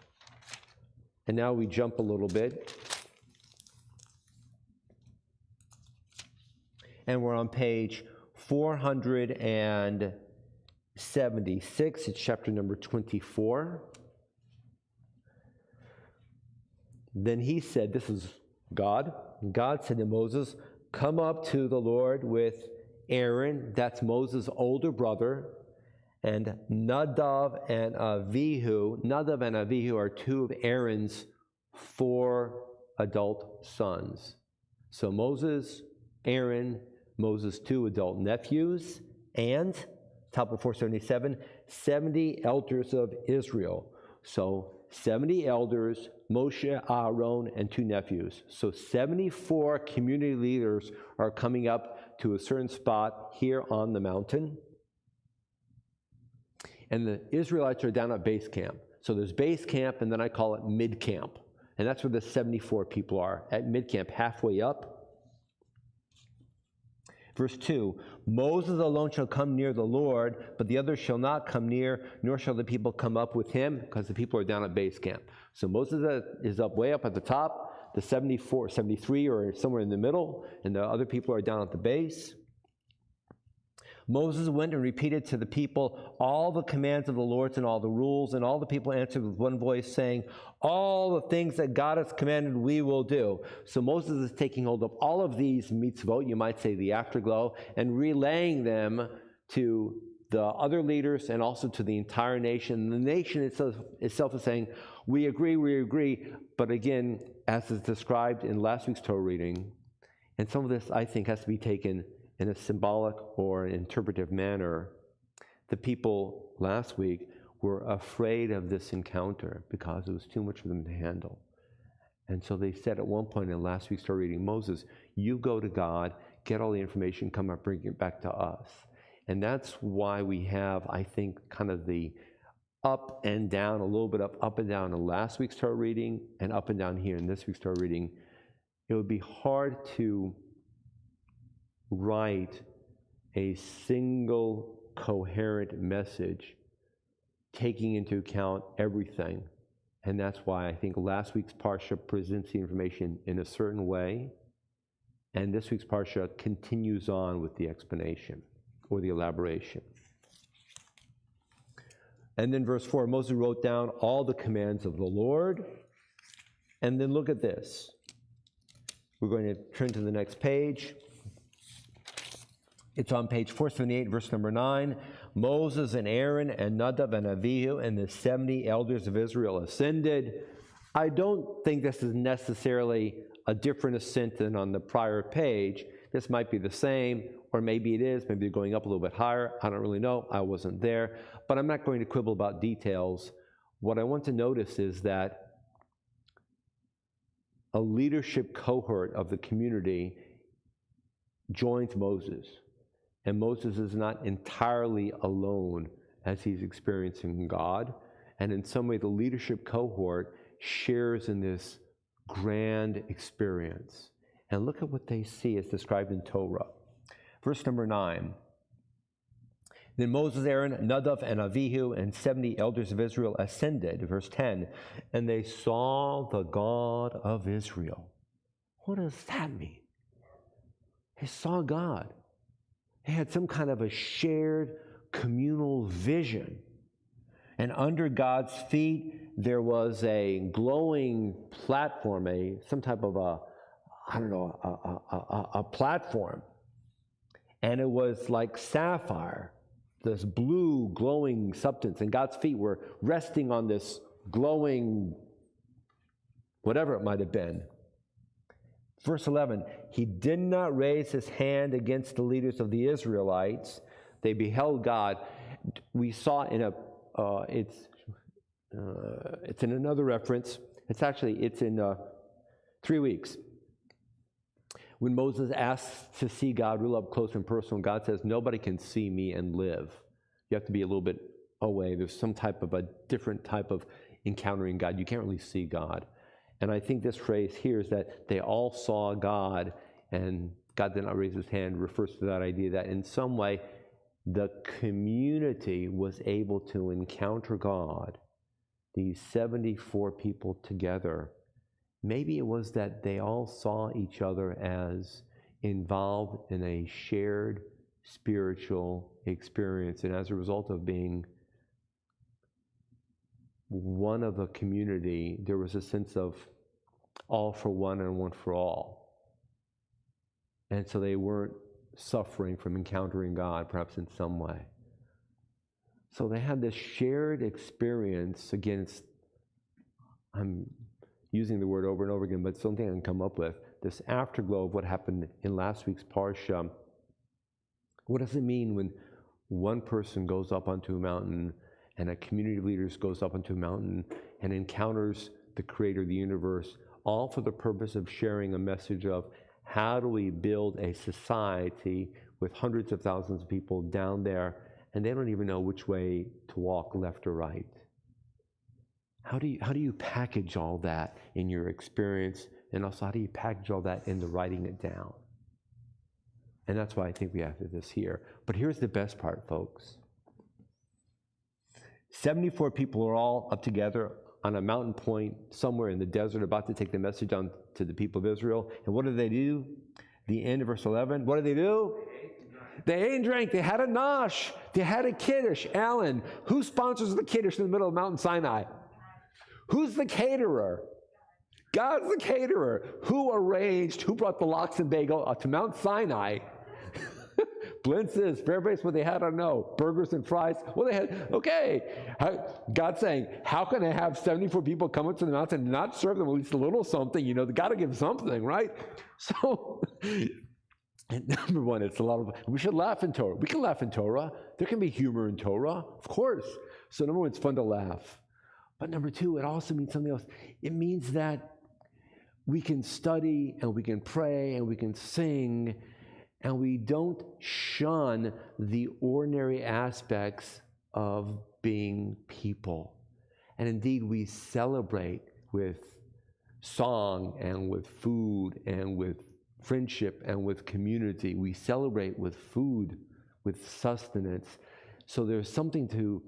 And now we jump a little bit. And we're on page 476. It's chapter number 24. Then he said, this is God. God said to Moses, come up to the Lord with Aaron, that's Moses' older brother, and Nadav and Avihu. Nadav and Avihu are two of Aaron's 4 adult sons. So Moses, Aaron, Moses' 2 adult nephews, and, top of 477, 70 elders of Israel. So 70 elders, Moshe, Aaron, and 2 nephews. So 74 community leaders are coming up to a certain spot here on the mountain. And the Israelites are down at base camp. So there's base camp, and then I call it mid-camp. And that's where the 74 people are, at mid-camp, halfway up. Verse 2, Moses alone shall come near the Lord, but the others shall not come near, nor shall the people come up with him, because the people are down at base camp. So Moses is up way up at the top, the 73 are somewhere in the middle, and the other people are down at the base. Moses went and repeated to the people all the commands of the Lord and all the rules, and all the people answered with one voice, saying, all the things that God has commanded we will do. So Moses is taking hold of all of these mitzvot, you might say the afterglow, and relaying them to the other leaders and also to the entire nation. The nation itself is saying, we agree, but again, as is described in last week's Torah reading, and some of this I think has to be taken in a symbolic or an interpretive manner. The people last week were afraid of this encounter because it was too much for them to handle. And so they said at one point in last week's Torah reading, Moses, you go to God, get all the information, come up, bring it back to us. And that's why we have, I think, kind of the up and down, a little bit up and down in last week's Torah reading and up and down here in this week's Torah reading. It would be hard to write a single coherent message taking into account everything. And that's why I think last week's Parsha presents the information in a certain way, and this week's Parsha continues on with the explanation or the elaboration. And then verse 4, Moses wrote down all the commands of the Lord. And then look at this. We're going to turn to the next page. It's on page 478, verse number 9. Moses and Aaron and Nadav and Avihu and the 70 elders of Israel ascended. I don't think this is necessarily a different ascent than on the prior page. This might be the same, or maybe it is. Maybe they're going up a little bit higher. I don't really know. I wasn't there. But I'm not going to quibble about details. What I want to notice is that a leadership cohort of the community joins Moses. And Moses is not entirely alone as he's experiencing God. And in some way, the leadership cohort shares in this grand experience. And look at what they see as described in Torah. Verse number 9. Then Moses, Aaron, Nadav, and Avihu, and 70 elders of Israel ascended. Verse 10. And they saw the God of Israel. What does that mean? They saw God. They had some kind of a shared communal vision. And under God's feet, there was a glowing platform, some type of a platform. And it was like sapphire, this blue glowing substance. And God's feet were resting on this glowing, whatever it might have been. Verse 11, he did not raise his hand against the leaders of the Israelites. They beheld God. We saw in it's in another reference. It's in 3 weeks. When Moses asks to see God real up close and personal, God says, nobody can see me and live. You have to be a little bit away. There's some type of a different type of encountering God. You can't really see God. And I think this phrase here is that they all saw God, and God did not raise his hand, refers to that idea that in some way the community was able to encounter God, these 74 people together. Maybe it was that they all saw each other as involved in a shared spiritual experience, and as a result of being one of a community, there was a sense of all for one and one for all. And so they weren't suffering from encountering God, perhaps in some way. So they had this shared experience against, I'm using the word over and over again, but something I can come up with, this afterglow of what happened in last week's Parsha. What does it mean when one person goes up onto a mountain and a community of leaders goes up onto a mountain and encounters the creator of the universe, all for the purpose of sharing a message of how do we build a society with hundreds of thousands of people down there, and they don't even know which way to walk, left or right. How do you package all that in your experience, and also how do you package all that into writing it down? And that's why I think we have this here. But here's the best part, folks. 74 people are all up together on a mountain point somewhere in the desert about to take the message on to the people of Israel. And what do? The end of verse 11. What do? They ate and drank. They had a nosh. They had a kiddush. Alan, who sponsors the kiddush in the middle of Mount Sinai? Who's the caterer? God's the caterer. Who brought the lox and bagel to Mount Sinai? Blintzes, Fairbrace, what they had, I don't know. Burgers and fries, what they had. Okay. God's saying, how can I have 74 people come up to the mountain and not serve them at least a little something? You know, they got to give something, right? So, and number one, it's a lot of, we should laugh in Torah. We can laugh in Torah. There can be humor in Torah, of course. So number one, it's fun to laugh. But number two, it also means something else. It means that we can study and we can pray and we can sing, and we don't shun the ordinary aspects of being people. And indeed, we celebrate with song and with food and with friendship and with community. We celebrate with food, with sustenance. So there's something to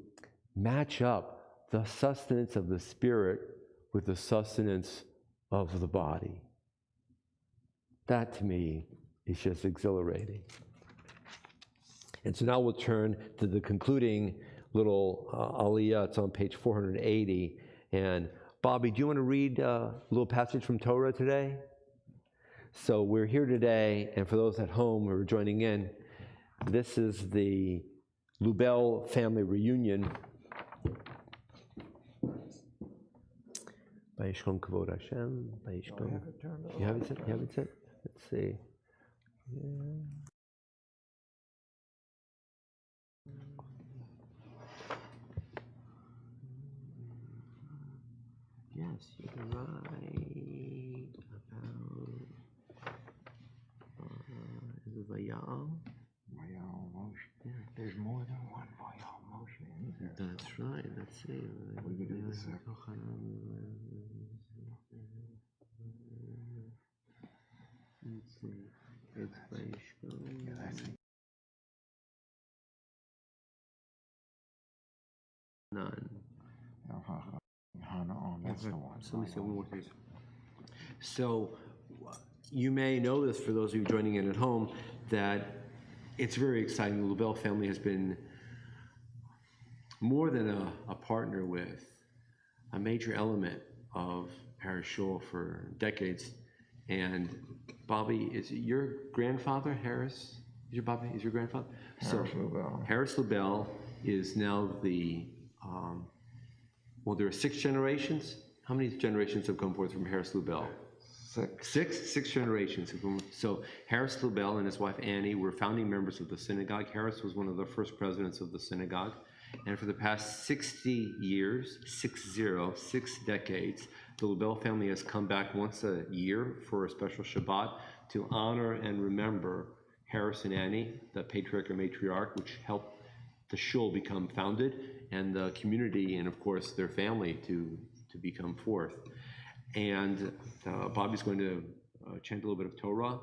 match up the sustenance of the spirit with the sustenance of the body. That, to me, is just exhilarating. And so now we'll turn to the concluding little aliyah. It's on page 480. And Bobby, do you want to read a little passage from Torah today? So we're here today, and for those at home who are joining in, This is the Lubel family reunion. Vayishkom Kavod Hashem. Vayishkom. You have it set? You have it set? Let's see. Yeah. Yes, you're right about is it Vayal? Vayal Moshe. Yeah, there's more than one Vayal Moshe in there. That's right. Let's see. We can do the second. Let's see. It's Vayishkom. Yeah, that's it. None. That's the one. So let me say one more thing. So you may know this, for those of you joining in at home, that it's very exciting. The Lubel family has been more than a partner with, a major element of Parish Shul for decades. And Bobby, is your grandfather, Harris? Is your Bobby? Is your grandfather? Harris Lubel. Harris Lubel is now the, well, there are 6 generations. How many generations have come forth from Harris Lubel? 6. Six generations. So Harris Lubel and his wife Annie were founding members of the synagogue. Harris was one of the first presidents of the synagogue. And for the past 60 years, 6 decades, the Lubel family has come back once a year for a special Shabbat to honor and remember Harris and Annie, the patriarch or matriarch, which helped the shul become founded, and the community, and of course their family to become forth. And Bobby's going to chant a little bit of Torah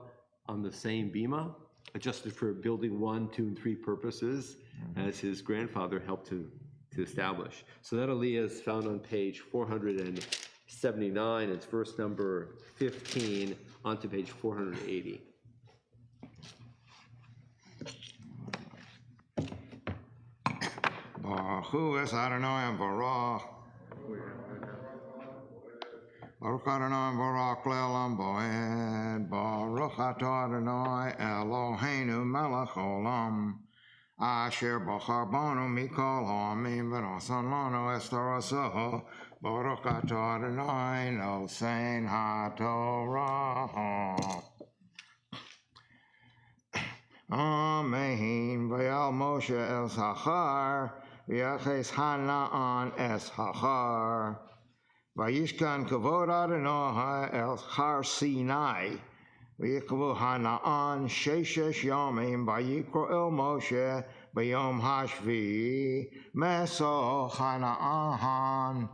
on the same bima, adjusted for building 1, 2, and 3 purposes, as his grandfather helped to establish. So that aliyah is found on page 479. It's verse number 15 onto page 480. Baruch Hu es Adonai Baruch. Baruch Adonai Baruch Le'olam Bo'ed. Baruch Atah Adonai Eloheinu Melech Olam. Asher Bachar Banu Mikol Ha'amim V'nasan Lanu es Toraso. Baruch Atah Adonai Nosein HaTorah. Amen. Vayal Moshe el Zachar, v'yaches Hanaan es Hachar. Vayishkan kavod Adonai el Har Sinai, v'yikvu Hanaan sheshesh yomim, v'yikro el Moshe b'yom hashvi, meso Hanaan.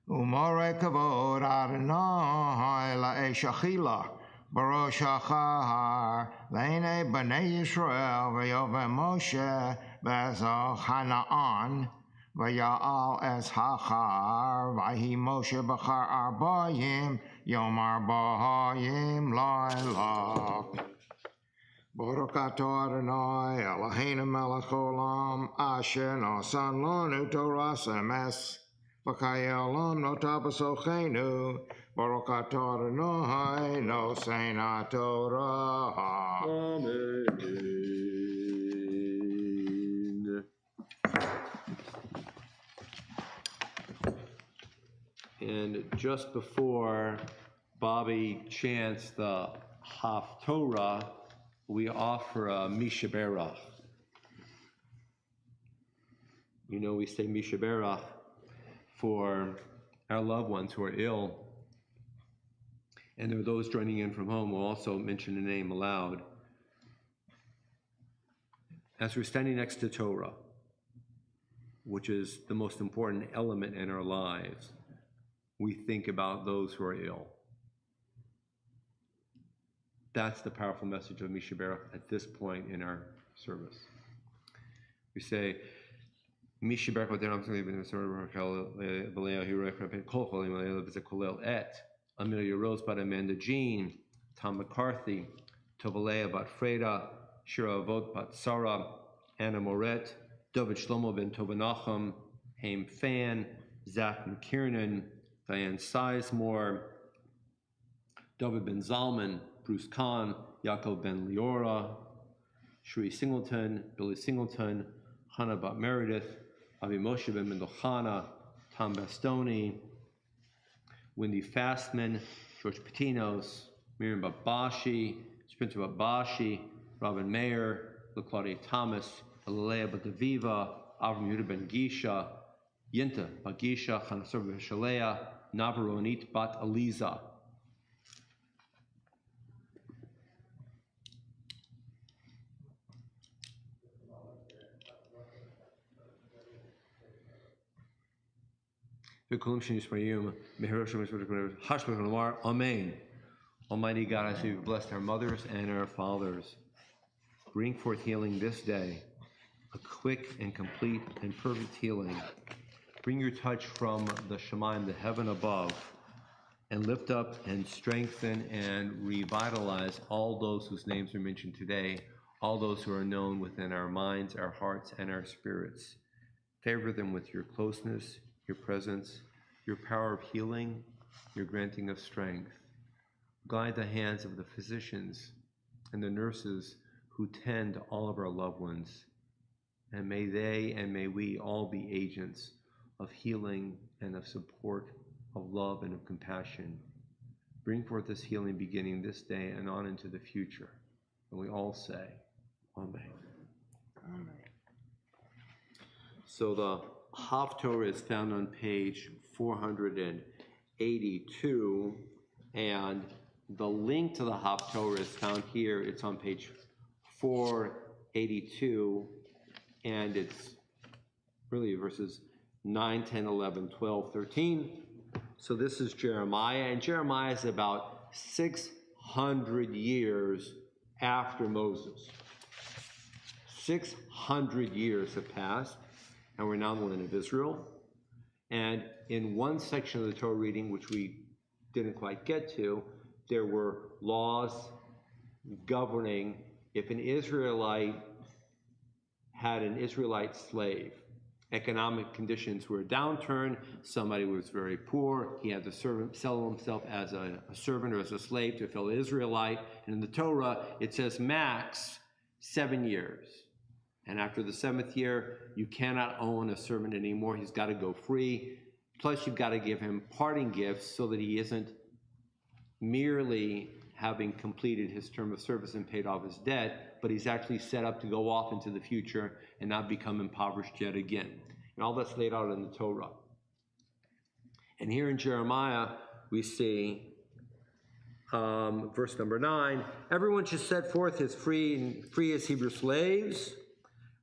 Umore kavod Adonai la'esh achila, Barosh Hachar, Leine B'nai Yisrael, V'yovem Moshe, Be'ezal Hanaan, V'ya'al es Hachar, V'hi Moshe B'char Arbayim, Yom Arbayim Laila. Baruch Atah Adonai, Eloheinu melech olam, Asher nosan lanu Toras emes, V'chayei olam notav b'socheinu, Baruch Atah Adonai nosein HaTorah. Amen. And just before Bobby chants the Haftorah, we offer a Mishaberach. You know, we say Mishaberach for our loved ones who are ill. And there are those joining in from home who will also mention the name aloud. As we're standing next to Torah, which is the most important element in our lives, we think about those who are ill. That's the powerful message of Mishaberach at this point in our service. We say, Mishaberach et Amelia Rose bat Amanda Jean, Tom McCarthy, Tovalea bat Freda, Shira Avot bat Sarah, Anna Moret, David Shlomo ben Tovanacham, Haim Fan, Zach McKiernan, Diane Sizemore, David ben Zalman, Bruce Kahn, Yaakov ben Leora, Sheree Singleton, Billy Singleton, Hannah Bat Meredith, Avi Moshe Ben Mendelchana, Tom Bastoni, Wendy Fastman, George Patinos, Miriam Babashi, Spencer Babashi, Robin Mayer, LaClaudia Thomas, Alilea Bataviva, Avram Yehuda Ben Gisha, Yenta Bagisha, Chanasor Beshalea, Navaronit Bat Aliza. Amen. Almighty God, I say you bless our mothers and our fathers. Bring forth healing this day, a quick and complete and perfect healing. Bring your touch from the Shemaim, the heaven above, and lift up and strengthen and revitalize all those whose names are mentioned today, all those who are known within our minds, our hearts, and our spirits. Favor them with your closeness, your presence, your power of healing, your granting of strength. Guide the hands of the physicians and the nurses who tend to all of our loved ones. And may they and may we all be agents of healing and of support, of love and of compassion. Bring forth this healing beginning this day and on into the future. And we all say, Amen. Amen. So the Haftorah is found on page 482, and the link to the Haftorah is found here. It's on page 482, and it's really verses 9, 10, 11, 12, 13. So this is Jeremiah, and Jeremiah is about 600 years after Moses. 600 years have passed, and we're now in the land of Israel. And in one section of the Torah reading, which we didn't quite get to, there were laws governing if an Israelite had an Israelite slave. Economic conditions were a downturn, somebody was very poor, he had to sell himself as a servant or as a slave to a fellow Israelite, and in the Torah it says max 7 years. And after the 7th year, you cannot own a servant anymore, he's got to go free, plus you've got to give him parting gifts so that he isn't merely having completed his term of service and paid off his debt, but he's actually set up to go off into the future and not become impoverished yet again. And all that's laid out in the Torah. And here in Jeremiah, we see verse number 9, everyone should set forth his free as Hebrew slaves.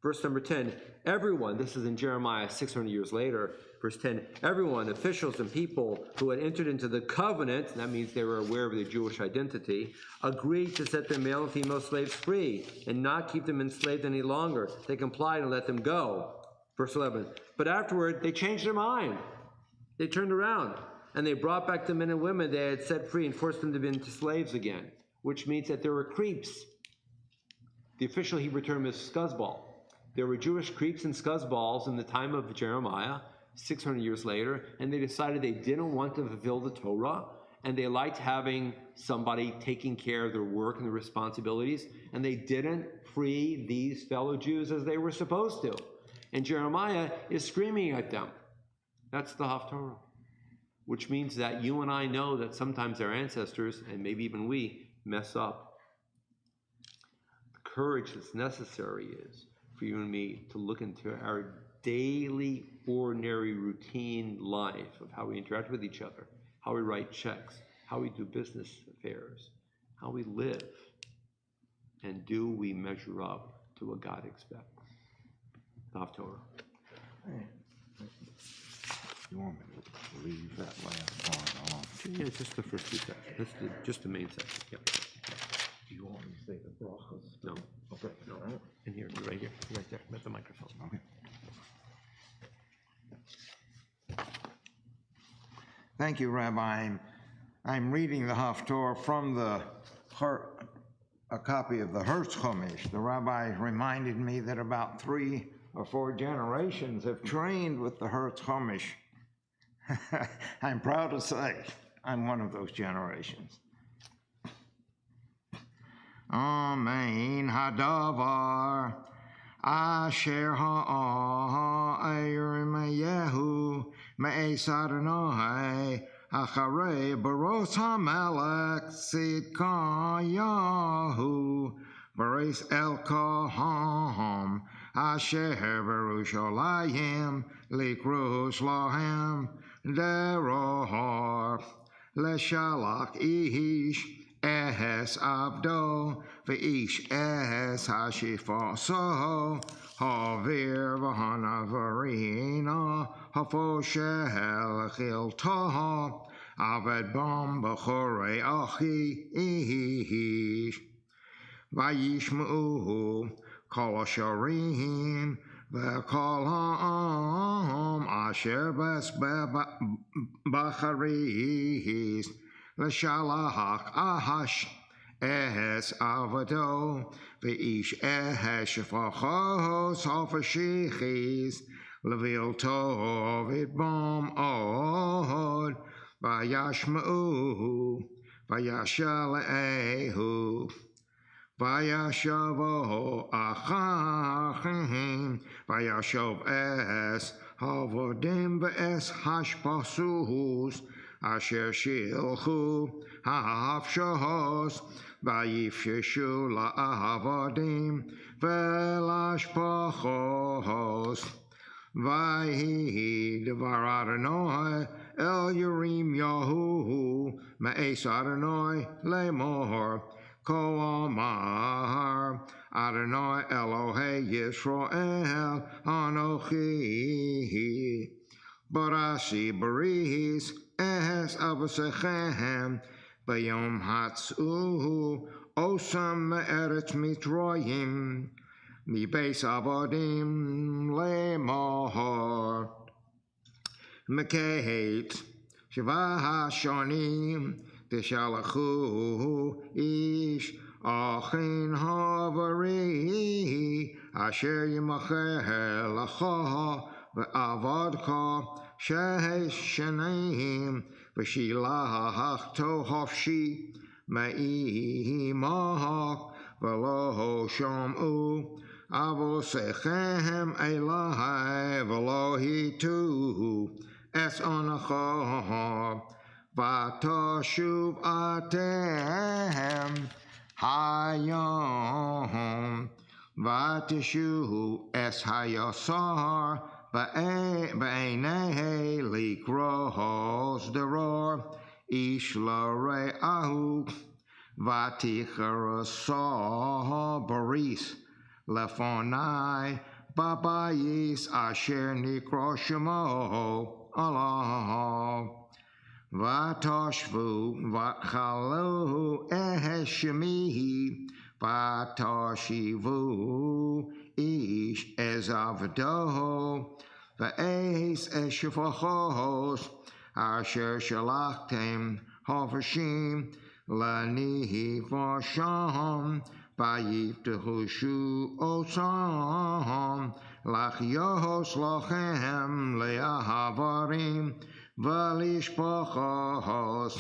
Verse number 10, everyone, this is in Jeremiah 600 years later, verse 10, everyone, officials and people who had entered into the covenant, that means they were aware of their Jewish identity, agreed to set their male and female slaves free and not keep them enslaved any longer. They complied and let them go. Verse 11, but afterward they changed their mind. They turned around and they brought back the men and women they had set free and forced them to be into slaves again, which means that there were creeps. The official Hebrew term is scuzzball. There were Jewish creeps and scuzzballs in the time of Jeremiah, 600 years later, and they decided they didn't want to fulfill the Torah, and they liked having somebody taking care of their work and their responsibilities, and they didn't free these fellow Jews as they were supposed to. And Jeremiah is screaming at them. That's the Haftorah, which means that you and I know that sometimes our ancestors, and maybe even we, mess up. The courage that's necessary is for you and me to look into our daily, ordinary, routine life of how we interact with each other, how we write checks, how we do business affairs, how we live, and do we measure up to what God expects? The Haftorah. You want me to leave that last part on? Yeah, just the first 2 sections. Just the main section. Yep. Do you want me to say the brachas? No. Okay. No. All right. In here, right here, right there, at the microphone. Okay. Thank you, Rabbi. I'm reading the Haftorah from a copy of the Hertz Chumash. The rabbi reminded me that about 3 or 4 generations have trained with the Hertz Chumash. I'm proud to say I'm one of those generations. Amen hadavar asher ha'ayrim yehu me'es Adonai acharei baros hamelech tzidkayahu baris elkaham asher berushalayim likros lahem deror leshalach ish es abdo v'ish es hashifaso havir v'hanavarina hafoshel chiltah aved bam b'chorei achi ish vayishma'u kol asharim v'kol ha'am asher bes b'charis l'shalach ahash es avado v'ish es shefachos hafashichis levil tov itbam od vayashma'u vayashalehu Vayashavo achachim, vayashov es havodim ve'es hashpasus, asher shilchu hafshos, vayifsheshu la'avodim ve'lashpachos. Vayi devar Adonai el Yerim Yahu me'es Adonai lemor. Ko amar Adonai Elohei Yisrael Anochi Barasi Baris Es Avosechem Bayom Hatzu Osam Me'eretz Mitroyim Mibeis Avodim Lemor Mekeit Sheva Hashonim Tishalachu ish achin havari asher yimacher lacha ve'avadka shehesh sheneim v'shilach tohafshi me'imach v'lo sham'u avosechem elahai v'lo hitu es anacha Vatashuv atem hayom Vatashuv es hayasar ba'enei likros deror ish lare'ahu Vaticharasah baris lefonai babayis asher nikro shemo Allah Vatashvu vatchalu eheshemihi vatashivu ish ezavdo va'es eshafachos asher shalachtem hafashim lanihi vasham vayivtehushu osam lachyos lachem leahavarim Valishpachos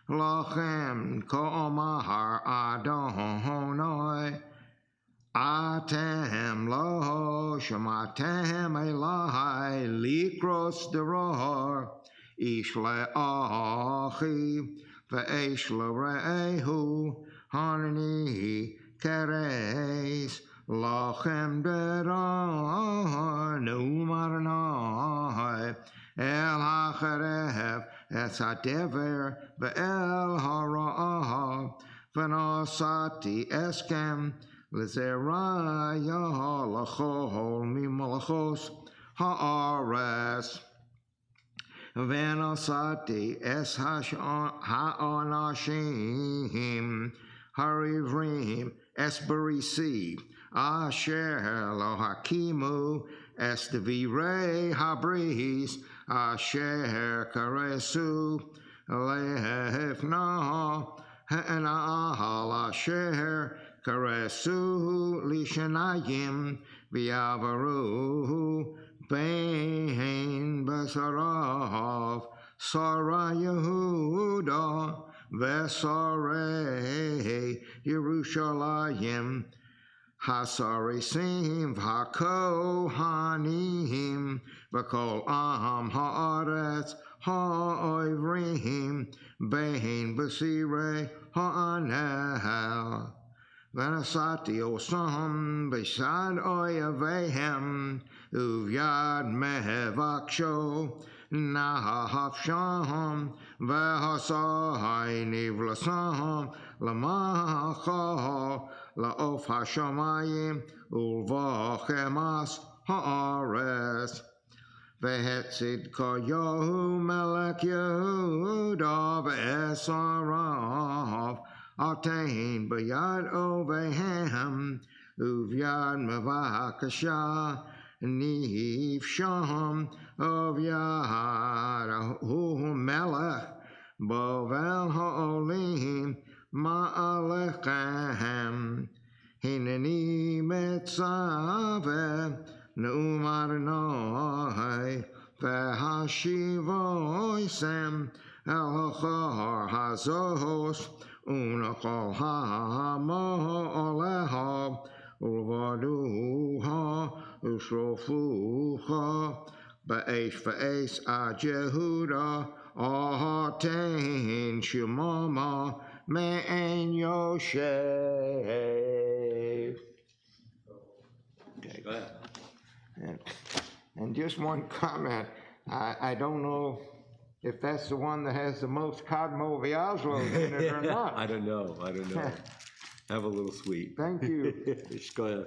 lachem ka'omahar Adonai atem lo shematem elahai likros deror ish le'achi ve'esh le're'ehu hanani keres lachem deror numaranai El hacheref es hadever ve'el hara'ah v'nasati eskem l'zeraya l'chol mimalachos ha'ares v'nasati es ha'anashim harivrim es barisi asher lo hakimu es devirei habris asher karesu lehefna ha'nahal asher karesu lishanayim v'yavaru bein basarav Sara Yehuda v'sarei Yerushalayim Hasarisim V'Kohanim V'Kol Am Haaretz Ha'Oivrim Bein B'Sirei Ha'anel V'Nasati Osam B'Sad Oyavehem Uvyad Mehevaksho Nahafsham V'Hasai Nivlasam Lamacha La'of Hashamayim Ulvachemas Haaretz Vehetzid Koyahu Melech Yehuda Ve'esarav Atain B'yad Ovehem Uvyad Mevakasha Niv Sham Ovyad Hu Melech Bovel Ha'olim Ma'alechem Hineni Metzaveh Ne'um Adonai V'hashivoisem El Hachar Hazos Unachol Ha'amoleha Ulvaduha Ushrofuha Ba'esh Ad Yehuda Ahatein Shemama Me'en Yoshev. Go ahead. And just one comment, I don't know if that's the one that has the most Cosmo Viazlos in it or not. I don't know. Have a little sweet. Thank you. Go ahead.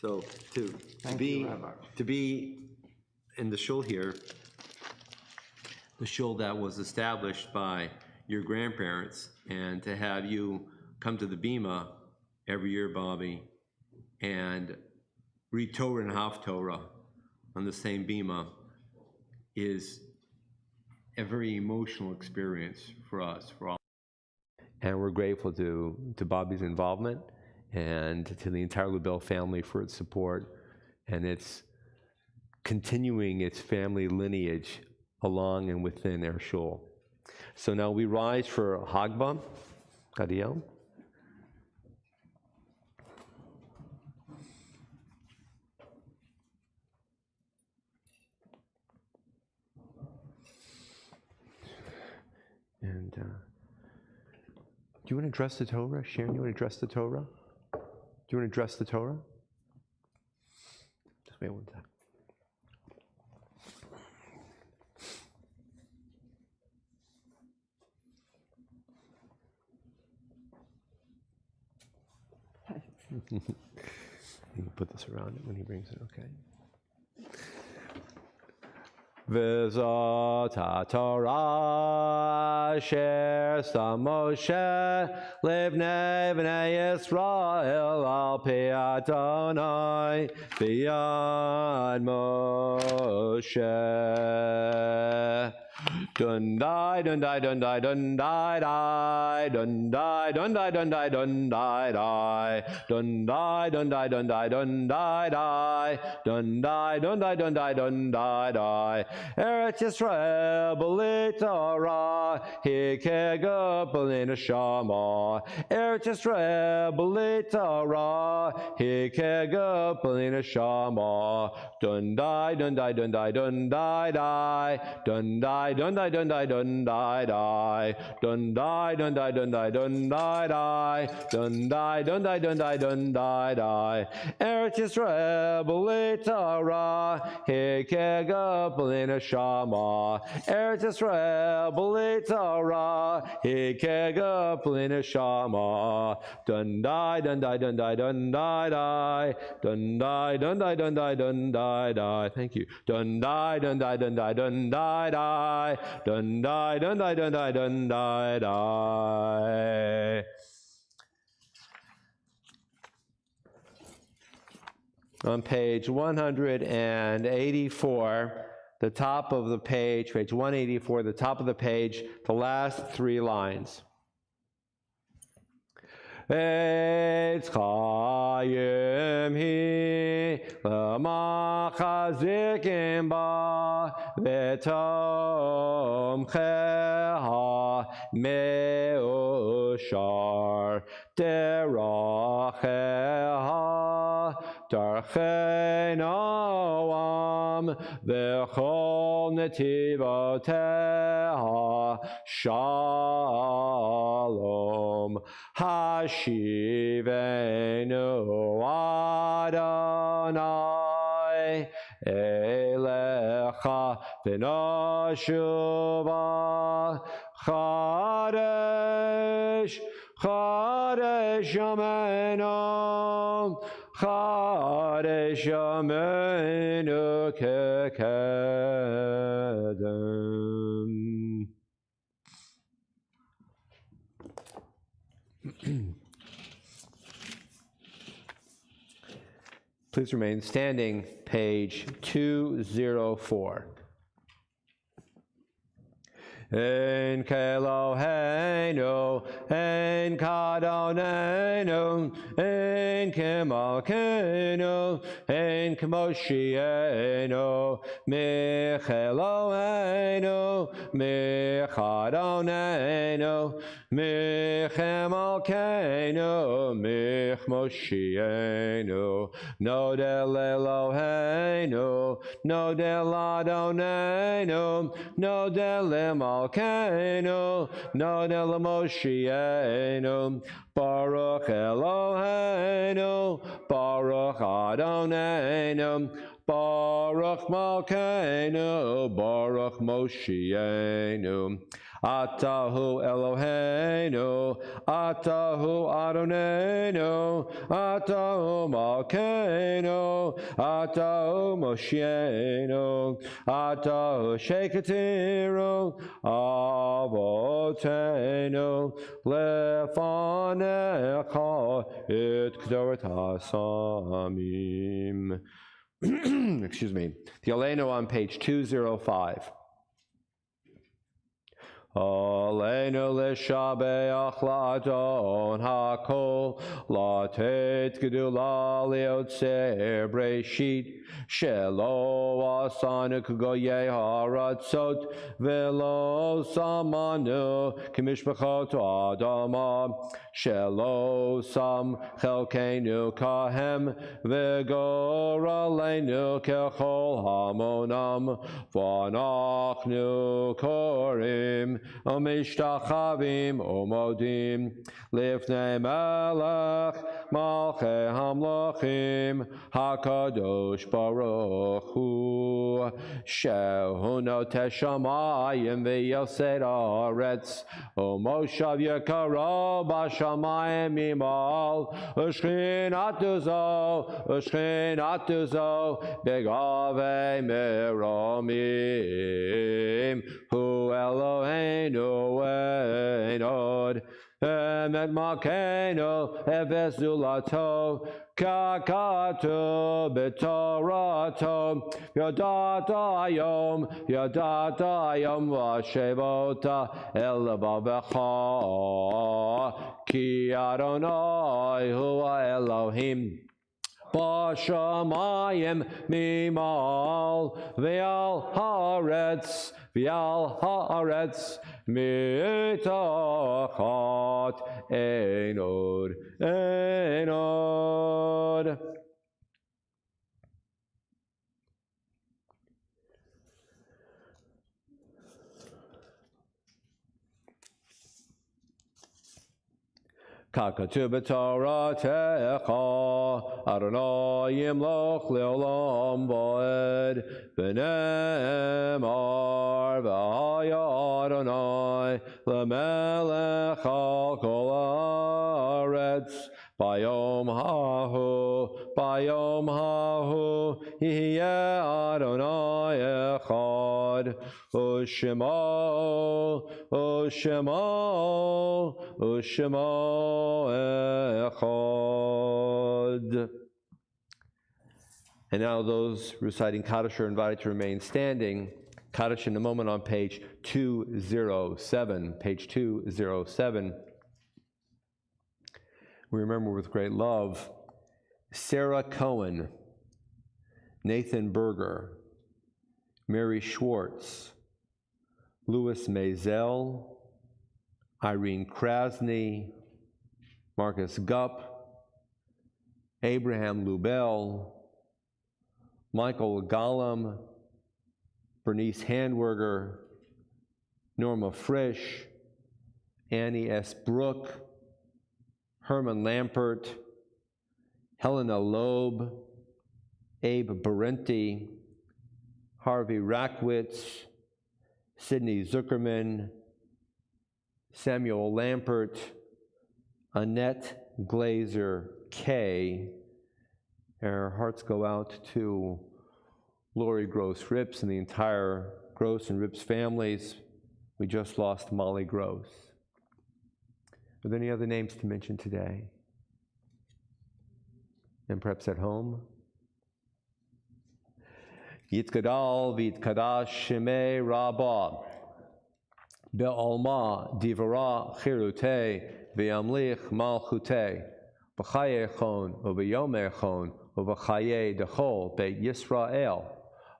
So to be in the shul here, the shul that was established by your grandparents, and to have you come to the Bima every year, Bobby, and read Torah and Haftorah on the same Bima is a very emotional experience for us, for all. And we're grateful to Bobby's involvement and to the entire LaBelle family for its support and its continuing its family lineage along and within our shul. So now we rise for Hagbah, Gadiel. And do you want to address the Torah? Sharon, you want to address the Torah? Do you want to address the Torah? Just wait one second. You can put this around it when he brings it, okay? V'zot ha'Torah asher sam Moshe livnei b'nei Yisrael al pi Adonai b'yad Moshe. Dundai, dundai, dundai, dundai, dai, dundai, dundai, dundai, dundai, dai, dundai, dundai, dundai, dundai, dai, dundai, dundai, dundai, dundai, dai. Eretz Yisrael b'li Torah, hikega b'li neshama. Eretz Yisrael b'li Torah, hikega b'li neshama. Dundai, dundai, dundai, dundai, dai, dundai, dundai, dundai, dundai, dai, dundai, dundai, dundai, dundai, dai, dundai, dundai, dundai, dundai, dai. Eretz Yisrael b'li Torah, hikega b'li neshama. Eretz Yisrael b'li Torah, hikega b'li neshama. Dundai, dundai, dundai, dundai, dai, dundai, dundai, dundai, dundai, dai. Thank you. Dundai, dundai, dundai, dundai, dai, dundai, dundai, dundai, dundai, dai. On page 184, the top of the page, page 184, the top of the page, the last three lines. Eitz chayim hi l'machazikim ba v'tomcheha me'ushar deracheha darchei noam v'chol netivoteha shalom hashivenu Adonai elecha v'noshuva Chadesh Yameinu Chadesh Yameinu kekedem. Please remain standing, page 204. En Keloheinu, en Kadonenu, en Kemalkeinu, en Kemoshienu, Micheloheinu, Michadonenu, Michemalkeinu, Michmoshienu, Nodel Eloheinu, Nodel Adonenu, Nodel Malkeinu, Nodel Moshienu, Baruch Eloheinu, Baruch Adonenu, Baruch Malkeinu, Baruch Moshienu. Atahu Eloheinu, Atahu Adonenu, Atahu Malkeinu, Atahu Moshienu, Atahu Sheketiru, Avotenu, Lefanecha et Kdoret Hasamim. Excuse me. The Aleinu on page 205. Aleinu l'shabeach la'adon ha'kol latet gedula liotzer breshit shelo asanu k'goyei haratzot velo samanu k'mishpachot adama shelo sam chelkeinu kahem v'goraleinu kechol hamonam v'anachnu korim Umishtachavim umodim lifnei melech malchei hamlachim hakadosh baruch hu shehu noteh shamayim v'yosed haaretz umoshav yekaro b'shamayim imal ushchinatu zo begavei meromim hu Eloheinu Einod Emet Malkeinu Efes Zulato Kakatu B'Torato Yodata Ayom Vashevota El Levavecha Ki Adonai Hua Elohim Bashamayim mimal v'al haaretz mitachat einod. Kakatu b'toratecha Adonai yimloch le'olam va'ed v'nemar v'haya Adonai le'melech al kol haaretz bayom hahu yihye Adonai echad Ushemo echad. And now those reciting Kaddish are invited to remain standing. Kaddish in a moment on page 207. Page 207. We remember with great love Sarah Cohen, Nathan Berger, Mary Schwartz, Louis Maisel, Irene Krasny, Marcus Gupp, Abraham Lubell, Michael Gollum, Bernice Handwerger, Norma Frisch, Annie S. Brook, Herman Lampert, Helena Loeb, Abe Berenti, Harvey Rackwitz, Sidney Zuckerman, Samuel Lampert, Annette Glazer K. Our hearts go out to Lori Gross-Rips and the entire Gross and Rips families. We just lost Molly Gross. Are there any other names to mention today? And perhaps at home? Yitkadal v'yitkadash shemei Rabbah be'olma divara chirutei v'yamlich malchutei v'chayechon u'v'yomechon u'v'chaye dechol beit Yisrael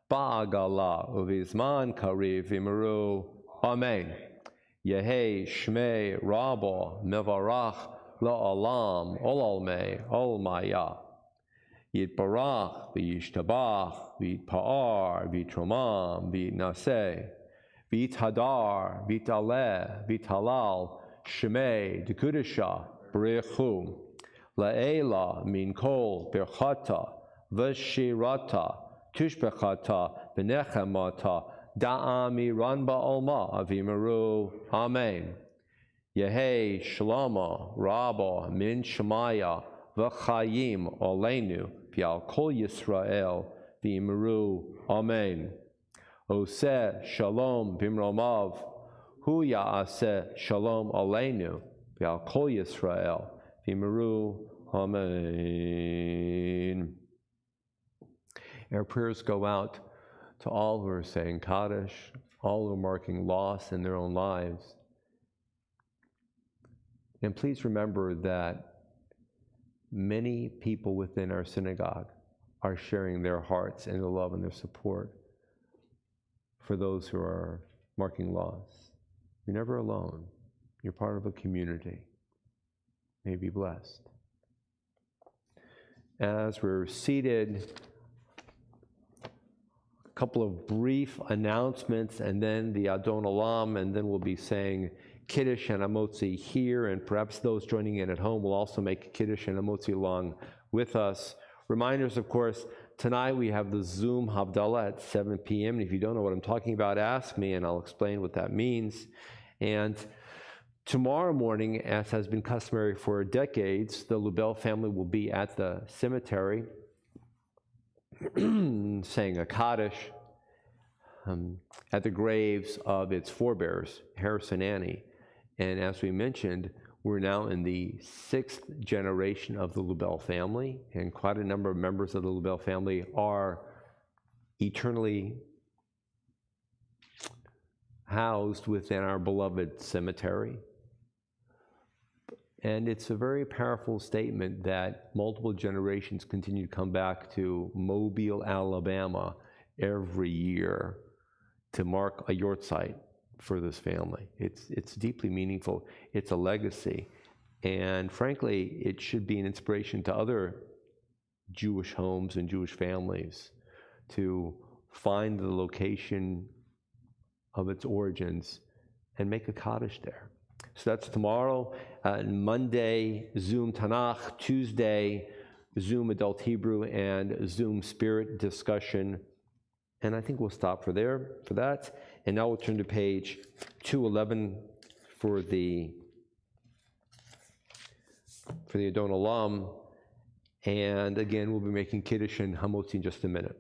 ba'agala u'v'zman kariv v'imru. Amen. Yehei shmei Rabbah mevarach la'olam olalmei olmaya. Yitbarach v'yishtabach v'yitpa'ar v'yitromam v'yitnaseh v'yithadar v'yitaleh v'yitalal shemei dekudesha b'rechu la'ela min kol berchata v'shirata tushbechata v'nechemata da'ami ran ba'olma avimaru. Amen. Yehei Shlomo Rabbah min Shemaya v'chayim olenu v'al kol Yisrael v'imru. Amen. Oseh shalom b'imromav hu ya'aseh shalom olenu v'al kol Yisrael v'imru. Amen. Our prayers go out to all who are saying Kaddish, all who are marking loss in their own lives. And please remember that many people within our synagogue are sharing their hearts and their love and their support for those who are marking loss. You're never alone. You're part of a community. May be blessed. As we're seated, a couple of brief announcements, and then the Adon Olam, and then we'll be saying Kiddush and Amotzi here, and perhaps those joining in at home will also make Kiddush and Amotzi along with us. Reminders, of course, tonight we have the Zoom Havdalah at 7 p.m. And if you don't know what I'm talking about, ask me and I'll explain what that means. And tomorrow morning, as has been customary for decades, the Lubell family will be at the cemetery saying a Kaddish at the graves of its forebears, Harris and Annie. And as we mentioned, we're now in the 6th generation of the Lubell family, and quite a number of members of the Lubell family are eternally housed within our beloved cemetery. And it's a very powerful statement that multiple generations continue to come back to Mobile, Alabama every year to mark a yortzeit for this family. It's deeply meaningful. It's a legacy. And frankly, it should be an inspiration to other Jewish homes and Jewish families to find the location of its origins and make a Kaddish there. So that's tomorrow. Monday, Zoom Tanakh. Tuesday, Zoom Adult Hebrew and Zoom Spirit discussion. And I think we'll stop for that. And now we'll turn to page 211 for the Adon Olam. And again, we'll be making Kiddush and Hamotzi in just a minute.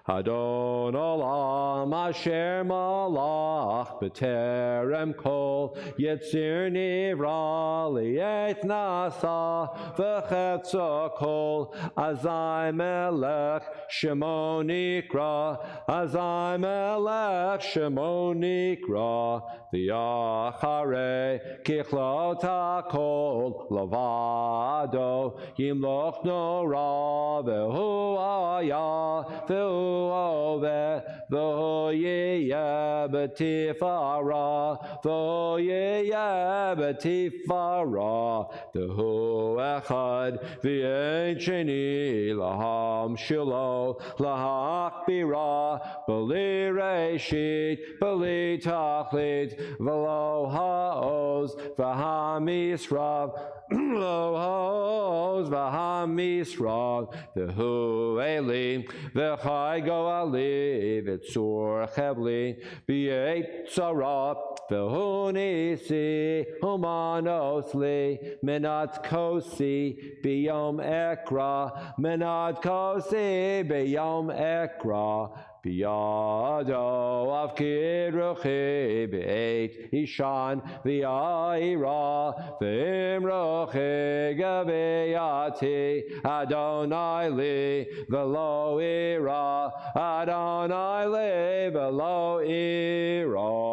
Adon Olam asher malach b'terem kol yetzir nivra li'et nasa v'chetzo kol azai melech shemo nikra azai melech shemo nikra v'yacharei kichlot hakol lavado yimloch nora v'hu aya v'hu ove, v'hoyeya b'tifara, v'hoyeya b'tifara, v'hu echad, v'yein sheni, laham shilo, lahachbira, b'li reshit, b'li tachlit, v'lo ha'oz, v'hamisrav, lo ha'oz, v'hamisrav, v'hu eli, v'chai go'ali, v'tzur chevli, v'yeit tzara, v'hu nisi, humanos li, menat kosi, b'yom ekra, menat kosi, b'yom ekra, b'yado avkid ruchi, b'eit ishan, v'yaira, v'im ruchi gaveyati, Adonai li, v'lo ira, Adonai li, v'lo ira.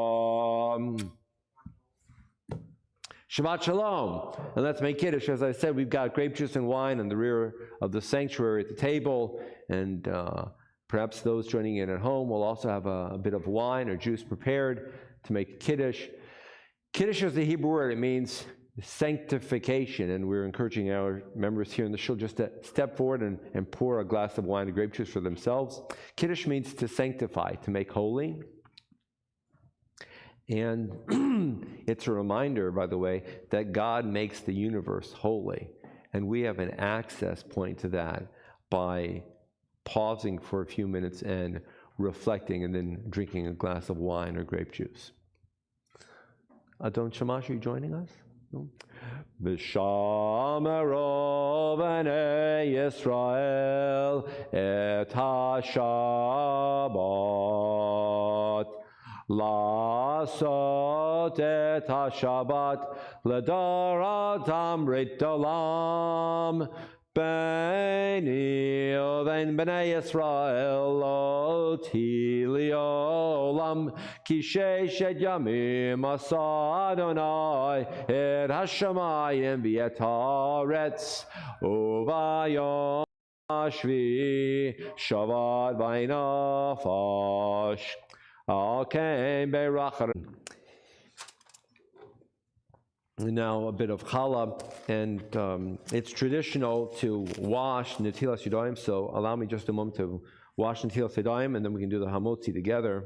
Shabbat Shalom. And let's make Kiddush. As I said, we've got grape juice and wine in the rear of the sanctuary at the table, and perhaps those joining in at home will also have a bit of wine or juice prepared to make Kiddush. Kiddush is the Hebrew word. It means sanctification, and we're encouraging our members here in the shul just to step forward and pour a glass of wine or grape juice for themselves. Kiddush means to sanctify, to make holy. And it's a reminder, by the way, that God makes the universe holy, and we have an access point to that by pausing for a few minutes and reflecting and then drinking a glass of wine or grape juice. Adon Shamash, are you joining us? V'shameru b'nei Yisrael et ha-Shabbat Lasot et ha-Shabbat l'doratam rit olam B'nei uven b'nei Yisrael lo tili olam ki sheshet yamim asa Adonai et hashamayim v'et haaretz uvayom hashvi Shabbat v'nafash al ken be'rachar. Now a bit of challah, and it's traditional to wash netilas yadayim, so allow me just a moment to wash netilas yadayim, and then we can do the hamotzi together.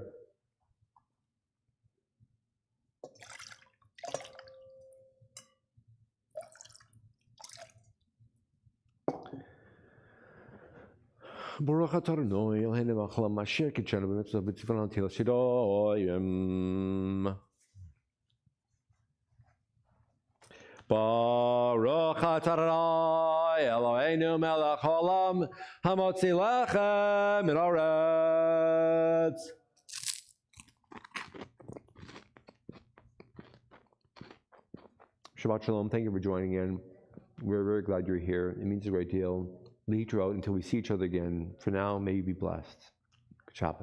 Baruch atah Adonai Eloheinu melech haolam asher kitshanu b'mitzvah b'tzivon netilas yadayim. Baruch atah Adonai Eloheinu melech haolam hamotzi lechem min haaretz. Shabbat Shalom. Thank you for joining in. We're very glad you're here. It means a great deal. Lead you out until we see each other again. For now, may you be blessed. Shabbat.